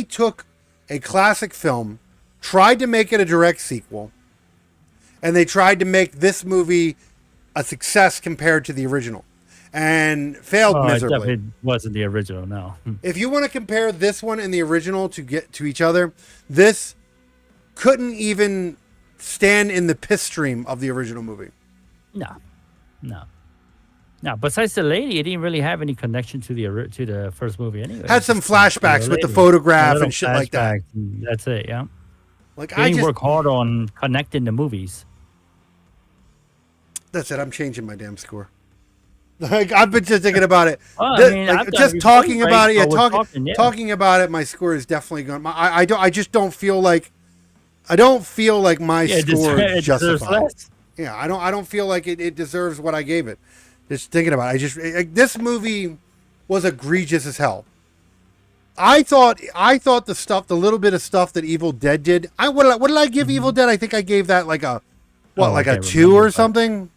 S1: took a classic film, tried to make it a direct sequel, and they tried to make this movie a success compared to the original, and failed miserably.
S2: It definitely wasn't the original, no.
S1: If you want to compare this one and the original to get to each other, this couldn't even stand in the piss stream of the original movie.
S2: No. Besides the lady, it didn't really have any connection to the first movie anyway.
S1: Had some flashbacks with the photograph and shit like that.
S2: That's it, yeah.
S1: Like
S2: they didn't work hard on connecting the movies.
S1: That's it. I'm changing my damn score. Like I've been just thinking about it.
S2: Just
S1: talking about it. Talking about it. My score is definitely going. I just don't feel like. I don't feel like my score is justified. Yeah, I don't feel like it deserves what I gave it. Just thinking about it, this movie was egregious as hell. I thought the little bit of stuff that Evil Dead did. What did I give Evil Dead? I think I gave that like a 2 or something.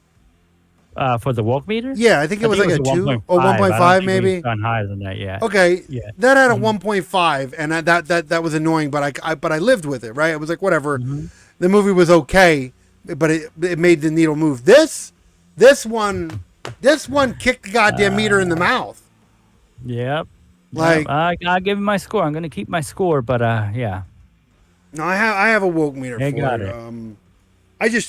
S2: For the woke meter?
S1: Yeah, I think it was like a 2 or 1.5 maybe.
S2: Gone higher than that, yeah.
S1: Okay,
S2: yeah.
S1: That had a 1.5, and that was annoying, but I lived with it, right? It was like whatever. Mm-hmm. The movie was okay, but it made the needle move. This one kicked the goddamn meter in the mouth.
S2: Yep.
S1: Like
S2: I'll give him my score. I'm gonna keep my score, but yeah.
S1: No, I have a woke meter for
S2: got
S1: it.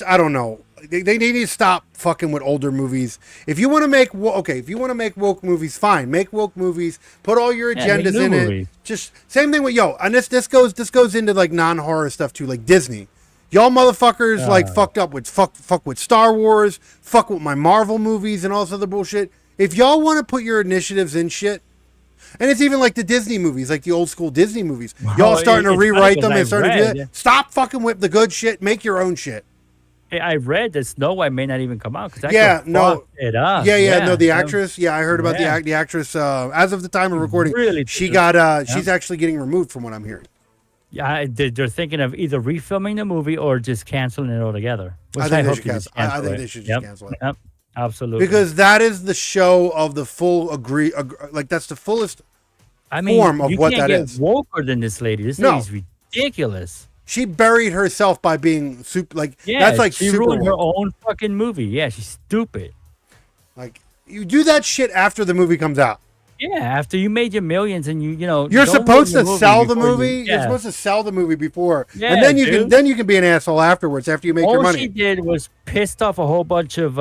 S1: I don't know. They need to stop fucking with older movies. If you want to make woke movies, fine. Make woke movies. Put all your agendas in it. Just same thing with and this goes into like non-horror stuff too, like Disney. Y'all motherfuckers fucked up with fuck with Star Wars, fuck with my Marvel movies and all this other bullshit. If y'all want to put your initiatives in shit, and it's even like the Disney movies, like the old school Disney movies. Y'all starting to rewrite them and starting to do that. Yeah. Stop fucking with the good shit. Make your own shit.
S2: Hey, I read that Snow White may not even come out because
S1: it up. The actress.
S2: Yeah,
S1: I heard about the actress. As of the time of recording, really, she's actually getting removed from what I'm hearing.
S2: Yeah, they're thinking of either refilming the movie or just canceling it altogether.
S1: I think they should just cancel it.
S2: Yep, absolutely.
S1: Because that is the show of the full that's the fullest form of what that is.
S2: You can't get woker than this lady. This lady's ridiculous.
S1: She buried herself by being super. That's like
S2: she ruined her own fucking movie. Yeah, she's stupid.
S1: Like you do that shit after the movie comes out.
S2: Yeah, after you made your millions and
S1: you're supposed to sell the movie. You're supposed to sell the movie before, and then you can be an asshole afterwards after you make your money.
S2: All she did was pissed off a whole bunch of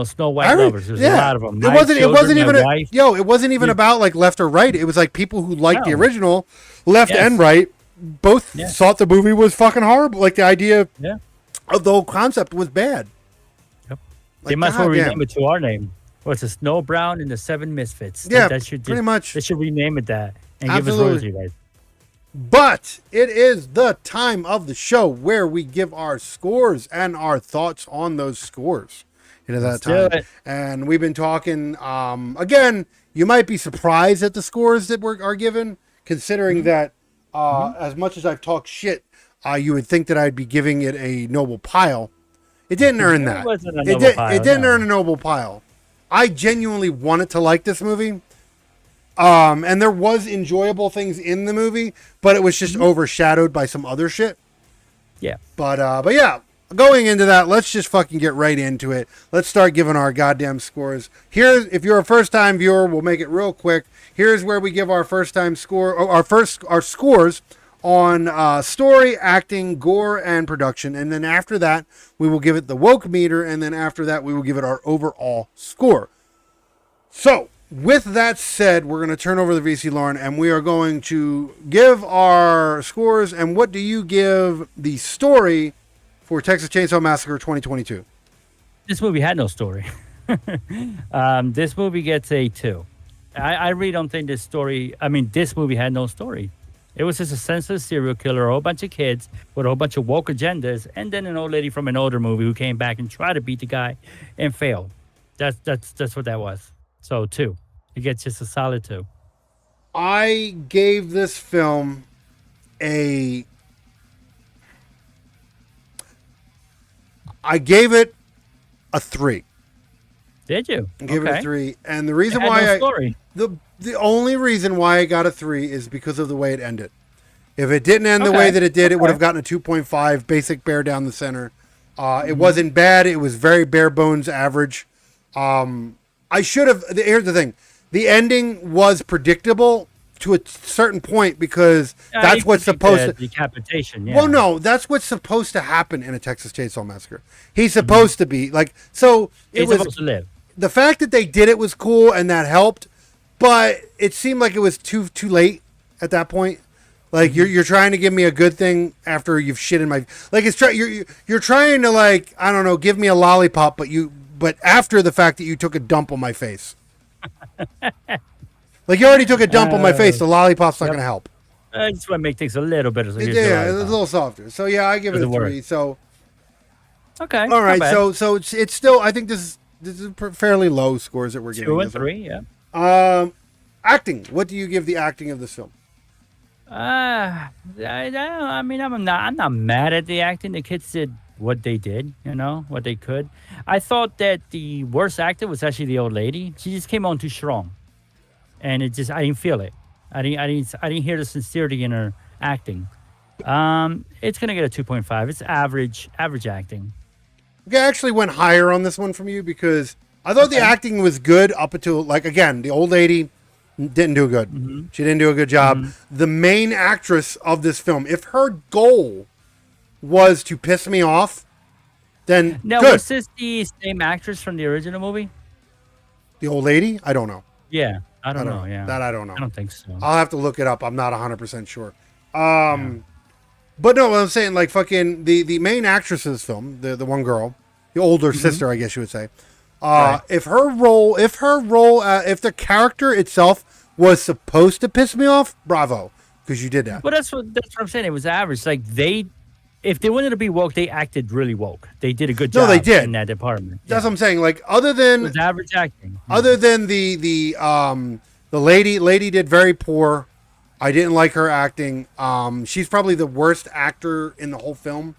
S2: Snow White lovers. There's a lot of them.
S1: It wasn't even about like left or right. It was like people who liked the original, left and right. Both thought the movie was fucking horrible. Like the idea of the whole concept was bad.
S2: Yep. They must well rename it to our name. What's a Snow Brown and the Seven Misfits?
S1: Yeah, pretty much.
S2: They should rename it that and give us royalty rights.
S1: But it is the time of the show where we give our scores and our thoughts on those scores. It is that time, and we've been talking. Again, you might be surprised at the scores that are given, considering that. As much as I've talked shit, you would think that I'd be giving it a noble pile. It didn't earn that. It didn't earn a noble pile. I genuinely wanted to like this movie. And there was enjoyable things in the movie, but it was just overshadowed by some other shit.
S2: Yeah.
S1: But yeah, going into that, let's just fucking get right into it. Let's start giving our goddamn scores. If you're a first-time viewer, we'll make it real quick. Here's where we give our first-time score, our scores on story, acting, gore, and production. And then after that, we will give it the woke meter. And then after that, we will give it our overall score. So, with that said, we're going to turn over the VC Lauren, and we are going to give our scores. And what do you give the story for Texas Chainsaw Massacre 2022?
S2: This movie had no story. This movie gets a 2. I really don't think this movie had no story. It was just a senseless serial killer, a whole bunch of kids with a whole bunch of woke agendas, and then an old lady from an older movie who came back and tried to beat the guy and failed. That's what that was. So 2. It gets just a solid 2.
S1: I gave this film I gave it a 3.
S2: Did you?
S1: I gave it a 3, and the reason why the only reason why I got a 3 is because of the way it ended. If it didn't end the way that it did, it would have gotten a 2.5, basic bear down the center. It wasn't bad. It was very bare bones average. I should have. Here's the thing: the ending was predictable to a certain point because that's what's supposed to
S2: decapitation. Yeah.
S1: Well, no, that's what's supposed to happen in a Texas Chainsaw Massacre. He's supposed to be like so.
S2: He's supposed to live.
S1: The fact that they did it was cool and that helped, but it seemed like it was too late at that point. Like you're trying to give me a good thing after you've shit in my like it's you're trying to like I don't know give me a lollipop but after the fact that you took a dump on my face. Like you already took a dump on my face, the lollipop's not going to help.
S2: I just want to make things a little better. So
S1: yeah, it's a little softer. So yeah, I give it a 3. So
S2: okay,
S1: all right. So it's still I think this is fairly low scores that we're giving.
S2: 2 and 3, yeah.
S1: Acting. What do you give the acting of this film?
S2: I mean, I'm not mad at the acting. The kids did what they did, what they could. I thought that the worst actor was actually the old lady. She just came on too strong, and I didn't feel it. I didn't hear the sincerity in her acting. It's gonna get a 2.5. It's average acting.
S1: Okay, I actually went higher on this one from you because I thought the acting was good up until like again the old lady didn't do good. Mm-hmm. She didn't do a good job. Mm-hmm. The main actress of this film, if her goal was to piss me off, then
S2: now
S1: good.
S2: Was this the same actress from the original movie?
S1: The old lady? I don't know.
S2: Yeah, I don't know. Yeah,
S1: that I don't know.
S2: I don't think so.
S1: I'll have to look it up. I'm not 100% sure. But no, what I'm saying, like fucking the main actress of this film, the one girl, the older sister, I guess you would say. Right. If the character itself was supposed to piss me off, bravo, because you did that.
S2: Well, that's what I'm saying. It was average. Like if they wanted to be woke, they acted really woke. They did a good job.
S1: No, they did
S2: in that department.
S1: That's what I'm saying. Like other than
S2: it was average acting,
S1: other than the lady did very poor. I didn't like her acting. She's probably the worst actor in the whole film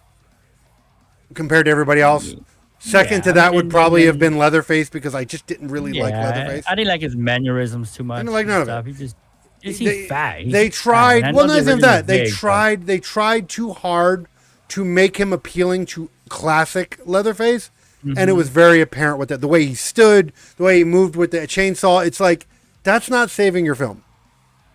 S1: compared to everybody else. Second to that would probably have been Leatherface because I just didn't really like Leatherface.
S2: I didn't like his mannerisms too much.
S1: I didn't like none of it.
S2: He's fat.
S1: They tried. Fat. Well, not even that. They tried too hard to make him appealing to classic Leatherface, and it was very apparent with that. The way he stood, the way he moved with the chainsaw. It's like that's not saving your film.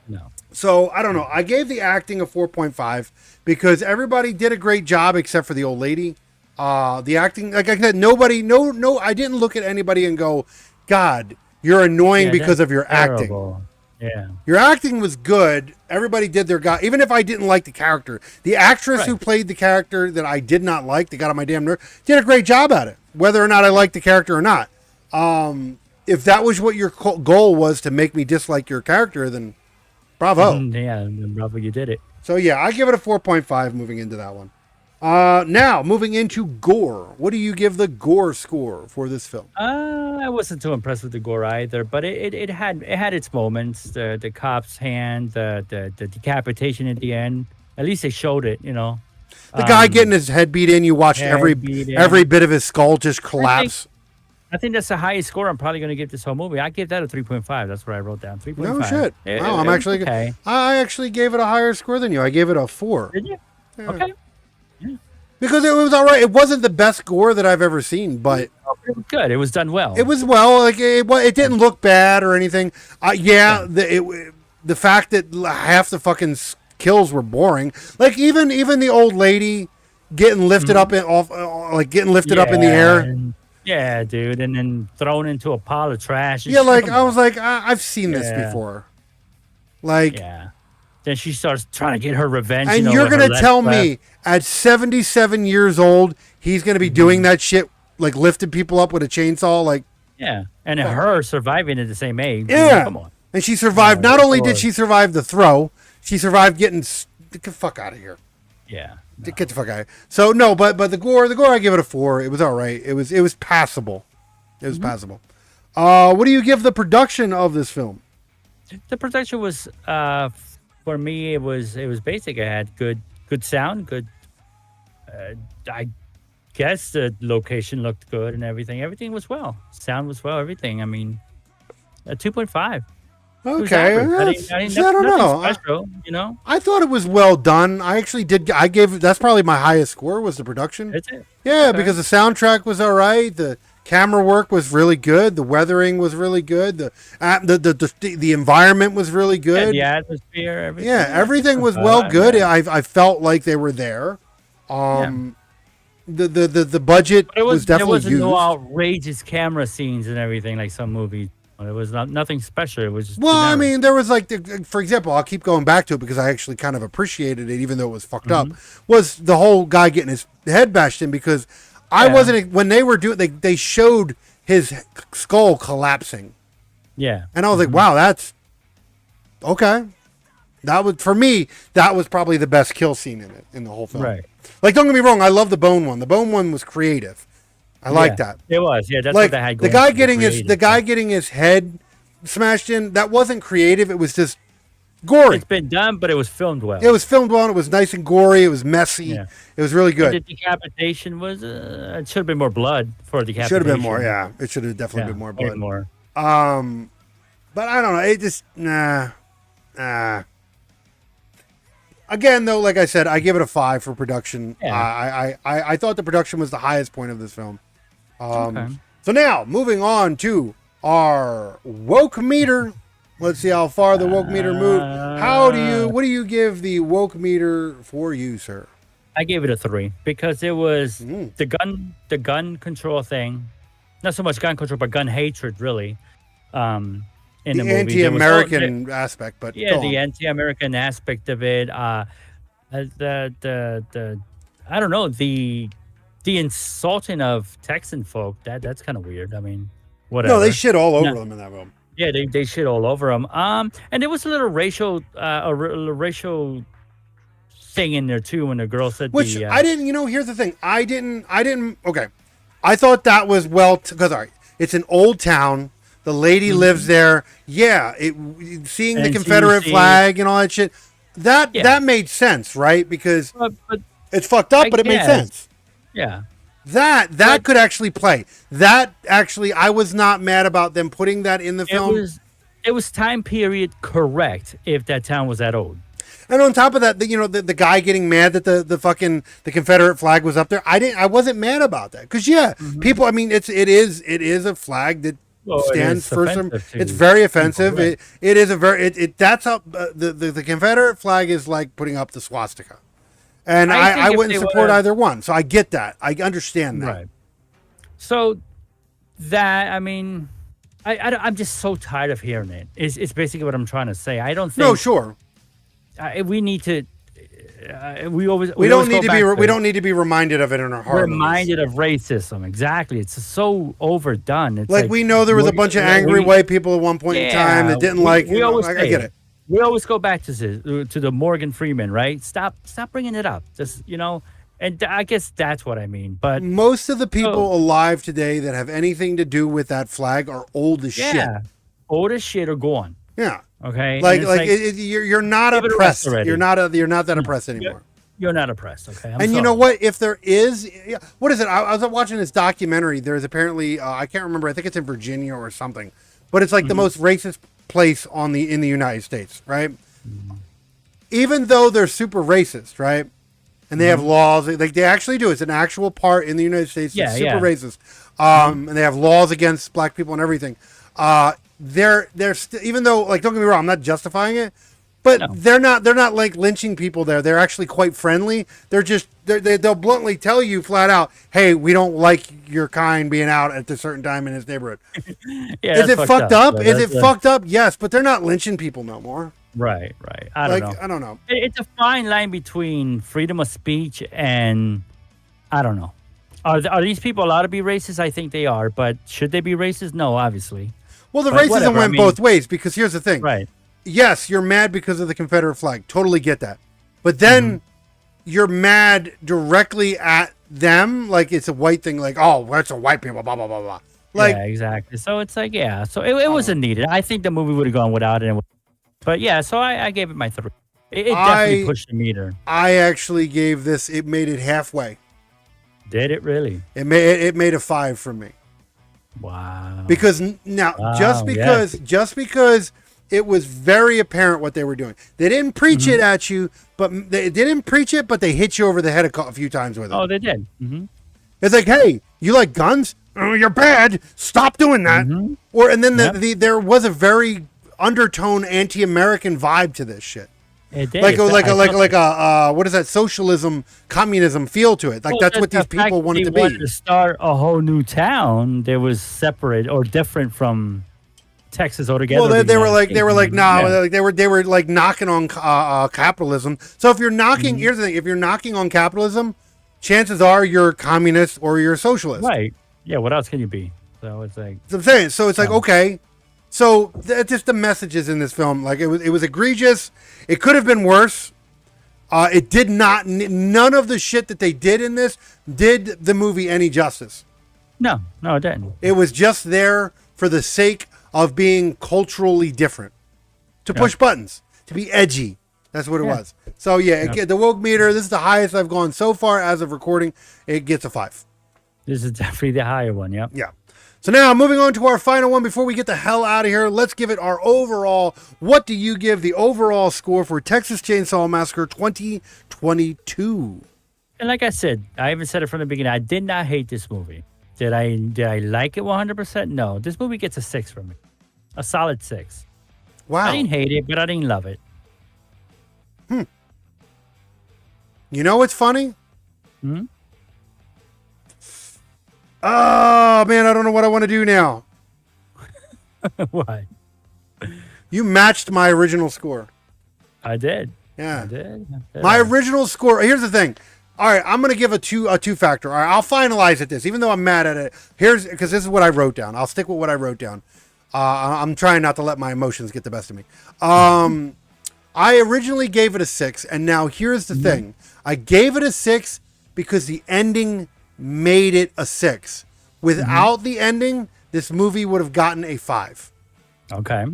S2: No.
S1: So I don't know. I gave the acting a 4.5 because everybody did a great job except for the old lady. The acting, like I said, no, I didn't look at anybody and go, God, you're annoying because of your
S2: terrible.
S1: Acting.
S2: Yeah.
S1: Your acting was good. Everybody did their guy. Even if I didn't like the character, the actress who played the character that I did not like, that got on my damn nerve, did a great job at it, whether or not I liked the character or not. If that was what your goal was to make me dislike your character, then bravo.
S2: Yeah, bravo, you did it.
S1: So yeah, I give it a 4.5 moving into that one. Now, moving into gore. What do you give the gore score for this film?
S2: I wasn't too impressed with the gore either, but it had its moments. The cop's hand, the decapitation at the end. At least they showed it,
S1: The guy getting his head beat in, you watched every bit of his skull just collapse.
S2: I think that's the highest score I'm probably going to give this whole movie. I gave that a 3.5. That's what I wrote down. 3.5.
S1: No shit. I actually gave it a higher score than you. I gave it a 4.
S2: Did you?
S1: Yeah.
S2: Okay. Yeah.
S1: Because it was all right. It wasn't the best gore that I've ever seen, but
S2: it was good. It was done well.
S1: It was like it didn't look bad or anything. The fact that half the fucking kills were boring. Like even the old lady getting lifted up up in the air.
S2: Yeah, dude, and then thrown into a pile of trash.
S1: Yeah, like I was like, I've seen this before. Like,
S2: yeah. Then she starts trying to get her revenge.
S1: And you're gonna tell me at 77 years old he's gonna be doing that shit, like lifting people up with a chainsaw, like.
S2: Yeah, and her surviving at the same age.
S1: Yeah,
S2: come on.
S1: And she survived. Not only did she survive the throw, She survived getting get the fuck out of here.
S2: Yeah.
S1: No. Get the fuck out of here. So no, but the gore, I give it a 4. It was all right. It was passable. It was passable. What do you give the production of this film?
S2: The production was for me it was basic. I had good sound, good I guess the location looked good and everything. Everything was well. Sound was well, everything. I mean, a 2.5.
S1: Okay, I don't know.
S2: Special, you know,
S1: I thought it was well done. I actually did. I gave that's probably my highest score was the production.
S2: Is it?
S1: Yeah,
S2: Okay.
S1: because the soundtrack was all right. The camera work was really good. The weathering was really good. The environment was really good.
S2: Yeah, the atmosphere, everything.
S1: Yeah, everything was well good. I felt like they were there. The budget was definitely
S2: there wasn't no outrageous camera scenes and everything like some movies. It was nothing special. It was just generic.
S1: I mean, there was like, for example, I'll keep going back to it because I actually kind of appreciated it, even though it was fucked up. Was the whole guy getting his head bashed in? Because I wasn't when they were doing. They showed his skull collapsing.
S2: Yeah,
S1: and I was like, wow, that's okay. That was for me. That was probably the best kill scene in the whole film.
S2: Right.
S1: Like, don't get me wrong, I love the bone one. The bone one was creative. I like that.
S2: It was, that's
S1: like,
S2: what they had
S1: the
S2: going.
S1: guy getting his head smashed in. That wasn't creative. It was just gory.
S2: It's been done, but it was filmed well.
S1: It was filmed well. And it was nice and gory. It was messy. Yeah. It was really good.
S2: And the decapitation was. It should have been more blood for decapitation.
S1: Should have been more. Yeah, it should have definitely been more blood.
S2: More.
S1: But I don't know. It just nah. Again, though, like I said, I give it a 5 for production. Yeah. I thought the production was the highest point of this film. Okay. So now, moving on to our woke meter. Let's see how far the woke meter moved. What do you give the woke meter for you, sir?
S2: I gave it a 3 because it was the gun control thing. Not so much gun control, but gun hatred, really. In the movie.
S1: Anti-American aspect, but
S2: yeah, the anti-American aspect of it. The I don't know, the insulting of Texan folk. That's kind of weird. I mean, whatever.
S1: No, they shit all over them in that film.
S2: Yeah, they shit all over them. And there was a little racial thing in there too when the girl said.
S1: Which I didn't. Here's the thing. I didn't. Okay, I thought that was because all right, it's an old town. The lady lives there. Yeah, seeing the Confederate flag and all that shit. That made sense, right? Because but it's fucked up, but it made sense.
S2: Yeah.
S1: That could actually play. I was not mad about them putting that in the film.
S2: It was time period correct if that town was that old.
S1: And on top of that, the guy getting mad that the Confederate flag was up there. I wasn't mad about that because people. I mean, it is a flag that stands for some. It's very offensive. It is a very. That's how the Confederate flag is like putting up the swastika. And I wouldn't support either one. So I get that. I understand that. Right.
S2: So that, I mean, I'm just so tired of hearing it. It's basically what I'm trying to say. I don't think.
S1: No, sure.
S2: We need to. We don't
S1: need to be reminded of it in our heart.
S2: Reminded of racism. Exactly. It's so overdone. It's
S1: like we know there was a bunch of angry white people at one point in time that didn't like. I get it.
S2: We always go back to the Morgan Freeman, right? Stop bringing it up. Just, and I guess that's what I mean. But
S1: most of the people alive today that have anything to do with that flag are old as shit. Yeah,
S2: old as shit or gone.
S1: Yeah.
S2: Okay.
S1: You're not oppressed. You're not that oppressed anymore.
S2: You're not oppressed. Okay.
S1: And you know what? If there is, what is it? I was watching this documentary. There's apparently I can't remember. I think it's in Virginia or something, but it's like the most racist place in the United States, right? Even though they're super racist, right? And they have laws, like they actually do. It's an actual part in the United States. It's super racist. And they have laws against black people and everything. They're even though, like, don't get me wrong, I'm not justifying it, but they're not like lynching people there. They're actually quite friendly. They'll bluntly tell you flat out, hey, we don't like your kind being out at a certain time in this neighborhood. Is it fucked up? Is it fucked up? Yes, but they're not lynching people no more.
S2: Right. I don't know. It's a fine line between freedom of speech and I don't know. Are these people allowed to be racist? I think they are, but should they be racist? No, obviously.
S1: Well, the racism went both ways because here's the thing.
S2: Right.
S1: yes, you're mad because of the Confederate flag. Totally get that. But then you're mad directly at them, like it's a white thing, like, oh, that's a white people, blah, blah, blah, blah. Like,
S2: yeah, exactly. So it's like, yeah. So it wasn't needed. I think the movie would have gone without it. But yeah, so I gave it my 3. It definitely pushed the meter.
S1: I actually gave this, it made it halfway.
S2: Did it really?
S1: It made a 5 for me.
S2: Wow.
S1: Because now, just because it was very apparent what they were doing. They didn't preach it at you, but they hit you over the head a few times with it.
S2: Oh, they did.
S1: It's like, hey, you like guns? Oh, you're bad. Stop doing that. Or and then there was a very undertone anti-American vibe to this shit.
S2: It did.
S1: Like a what is that, socialism, communism feel to it. Like that's what these people wanted to be.
S2: Wanted to start a whole new town that was separate or different from Texas altogether.
S1: Well, they were like knocking on capitalism. So if you're knocking, here's the thing: if you're knocking on capitalism, chances are you're communist or you're socialist.
S2: Right. Yeah. What else can you be? So it's like.
S1: That's what I'm saying. So it's like, okay. So just the messages in this film, like it was egregious. It could have been worse. It did not. None of the shit that they did in this did the movie any justice.
S2: No, it didn't.
S1: It was just there for the sake of being culturally different, to push buttons, to be edgy. That's what it was. So the woke meter. This is the highest I've gone so far as of recording. It gets a 5.
S2: This is definitely the higher one. Yep.
S1: Yeah. So now moving on to our final one before we get the hell out of here, let's give it our overall. What do you give the overall score for Texas Chainsaw Massacre 2022?
S2: And like I said, I even said it from the beginning. I did not hate this movie. Did I like it 100%? No. This movie gets a 6 from me. A solid 6.
S1: Wow.
S2: I didn't hate it, but I didn't love it.
S1: You know what's funny? Oh, man, I don't know what I want to do now.
S2: Why?
S1: You matched my original score.
S2: I did.
S1: Yeah.
S2: I did.
S1: My original score. Here's the thing. All right, I'm going to give a two factor. All right, I'll finalize at this, even though I'm mad at it. Because this is what I wrote down. I'll stick with what I wrote down. I'm trying not to let my emotions get the best of me. I originally gave it a 6, and now here's the thing. I gave it a 6 because the ending made it a 6. Without the ending, this movie would have gotten a 5.
S2: Okay.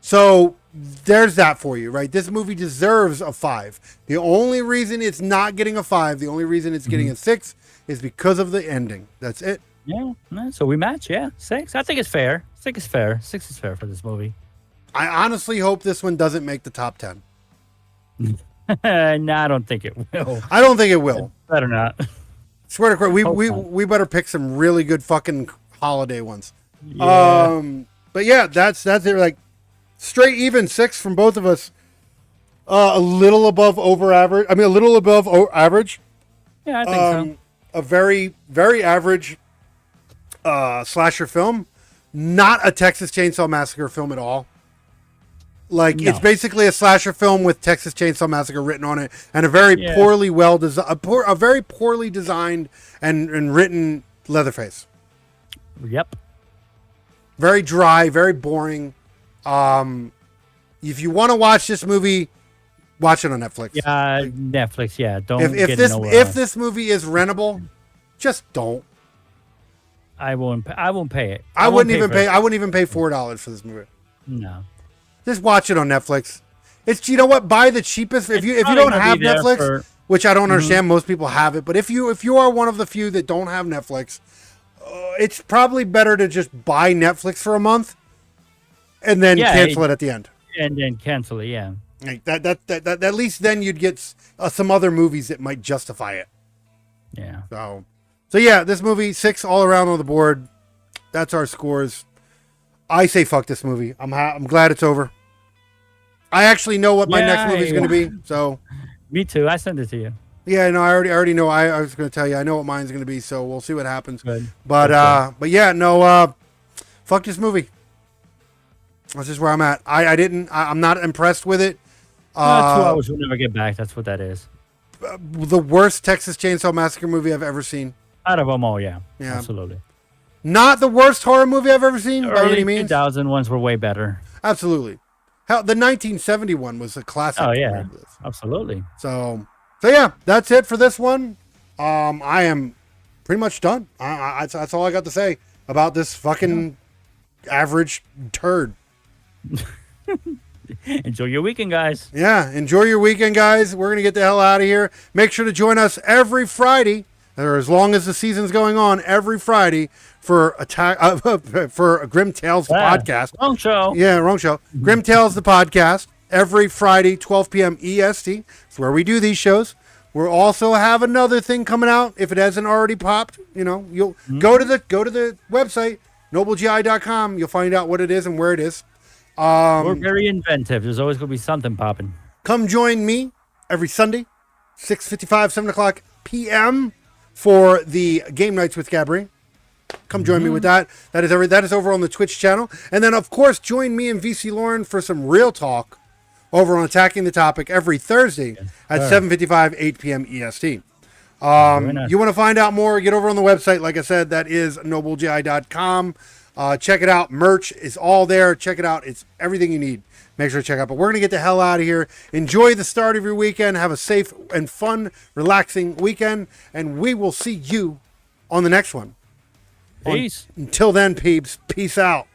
S1: So there's that for you, right? This movie deserves a 5. The only reason it's not getting a 5, the only reason it's getting a 6 is because of the ending. That's it.
S2: Yeah. So we match. Yeah. 6. I think it's fair. 6 is fair. 6 is fair for this movie.
S1: I honestly hope this one doesn't make the top 10.
S2: No, I don't think it will.
S1: I don't think it will.
S2: Better not.
S1: Swear to God, we better pick some really good fucking holiday ones.
S2: Yeah.
S1: But yeah, that's it. Like straight even 6 from both of us. A little above average.
S2: Yeah, I think so.
S1: A very, very average slasher film. Not a Texas Chainsaw Massacre film at all. Like it's basically a slasher film with Texas Chainsaw Massacre written on it, and a very poorly designed and written Leatherface.
S2: Yep.
S1: Very dry, very boring. If you want to watch this movie, watch it on Netflix.
S2: Yeah, Netflix. Yeah, don't.
S1: If this movie is rentable, just don't.
S2: I won't pay it.
S1: I wouldn't even pay $4 for this movie.
S2: No.
S1: Just watch it on Netflix. It's, you know what? Buy the cheapest. If you don't have Netflix, which I don't understand, most people have it. But if you are one of the few that don't have Netflix, it's probably better to just buy Netflix for a month and then cancel it at the end.
S2: And then cancel it. Yeah.
S1: Like that at least then you'd get some other movies that might justify it.
S2: Yeah.
S1: So yeah, this movie 6 all around on the board. That's our scores. I say fuck this movie. I'm glad it's over. I actually know what my next movie is going to be. So,
S2: me too. I sent it to you.
S1: Yeah, no, I already know. I was going to tell you. I know what mine's going to be. So we'll see what happens.
S2: Good.
S1: But yeah, no. Fuck this movie. That's just where I'm at. I'm not impressed with it.
S2: 2 hours will never get back. That's what that is.
S1: The worst Texas Chainsaw Massacre movie I've ever seen.
S2: Out of them all, yeah. Absolutely.
S1: Not the worst horror movie I've ever seen, by any means.
S2: 2000 ones were way better.
S1: Absolutely. Hell, the 1971 was a classic.
S2: Oh yeah, absolutely.
S1: So yeah, that's it for this one. I am pretty much done. That's all I got to say about this fucking average turd.
S2: Enjoy your weekend, guys.
S1: Yeah, enjoy your weekend, guys. We're gonna get the hell out of here. Make sure to join us every Friday, or as long as the season's going on, every Friday for for Grimm Tales the podcast.
S2: Wrong show.
S1: Yeah, wrong show. Grimm Tales the podcast every Friday, 12 p.m. EST. It's where we do these shows. We'll also have another thing coming out if it hasn't already popped. You know, you'll go to the website noblegi.com. You'll find out what it is and where it is.
S2: We're very inventive. There's always going to be something popping.
S1: Come join me every Sunday, 6:55, 7 o'clock p.m. for the Game Nights with Gabri. Come join me with that. That is over on the Twitch channel. And then, of course, join me and VC Lauren for some real talk over on Attacking the Topic every Thursday at 7:55, 8 p.m. EST. You want to find out more, get over on the website. Like I said, that is noblegi.com. Check it out. Merch is all there. Check it out. It's everything you need. Make sure to check out. But we're going to get the hell out of here. Enjoy the start of your weekend. Have a safe and fun, relaxing weekend. And we will see you on the next one.
S2: Peace.
S1: Until then, peeps, peace out.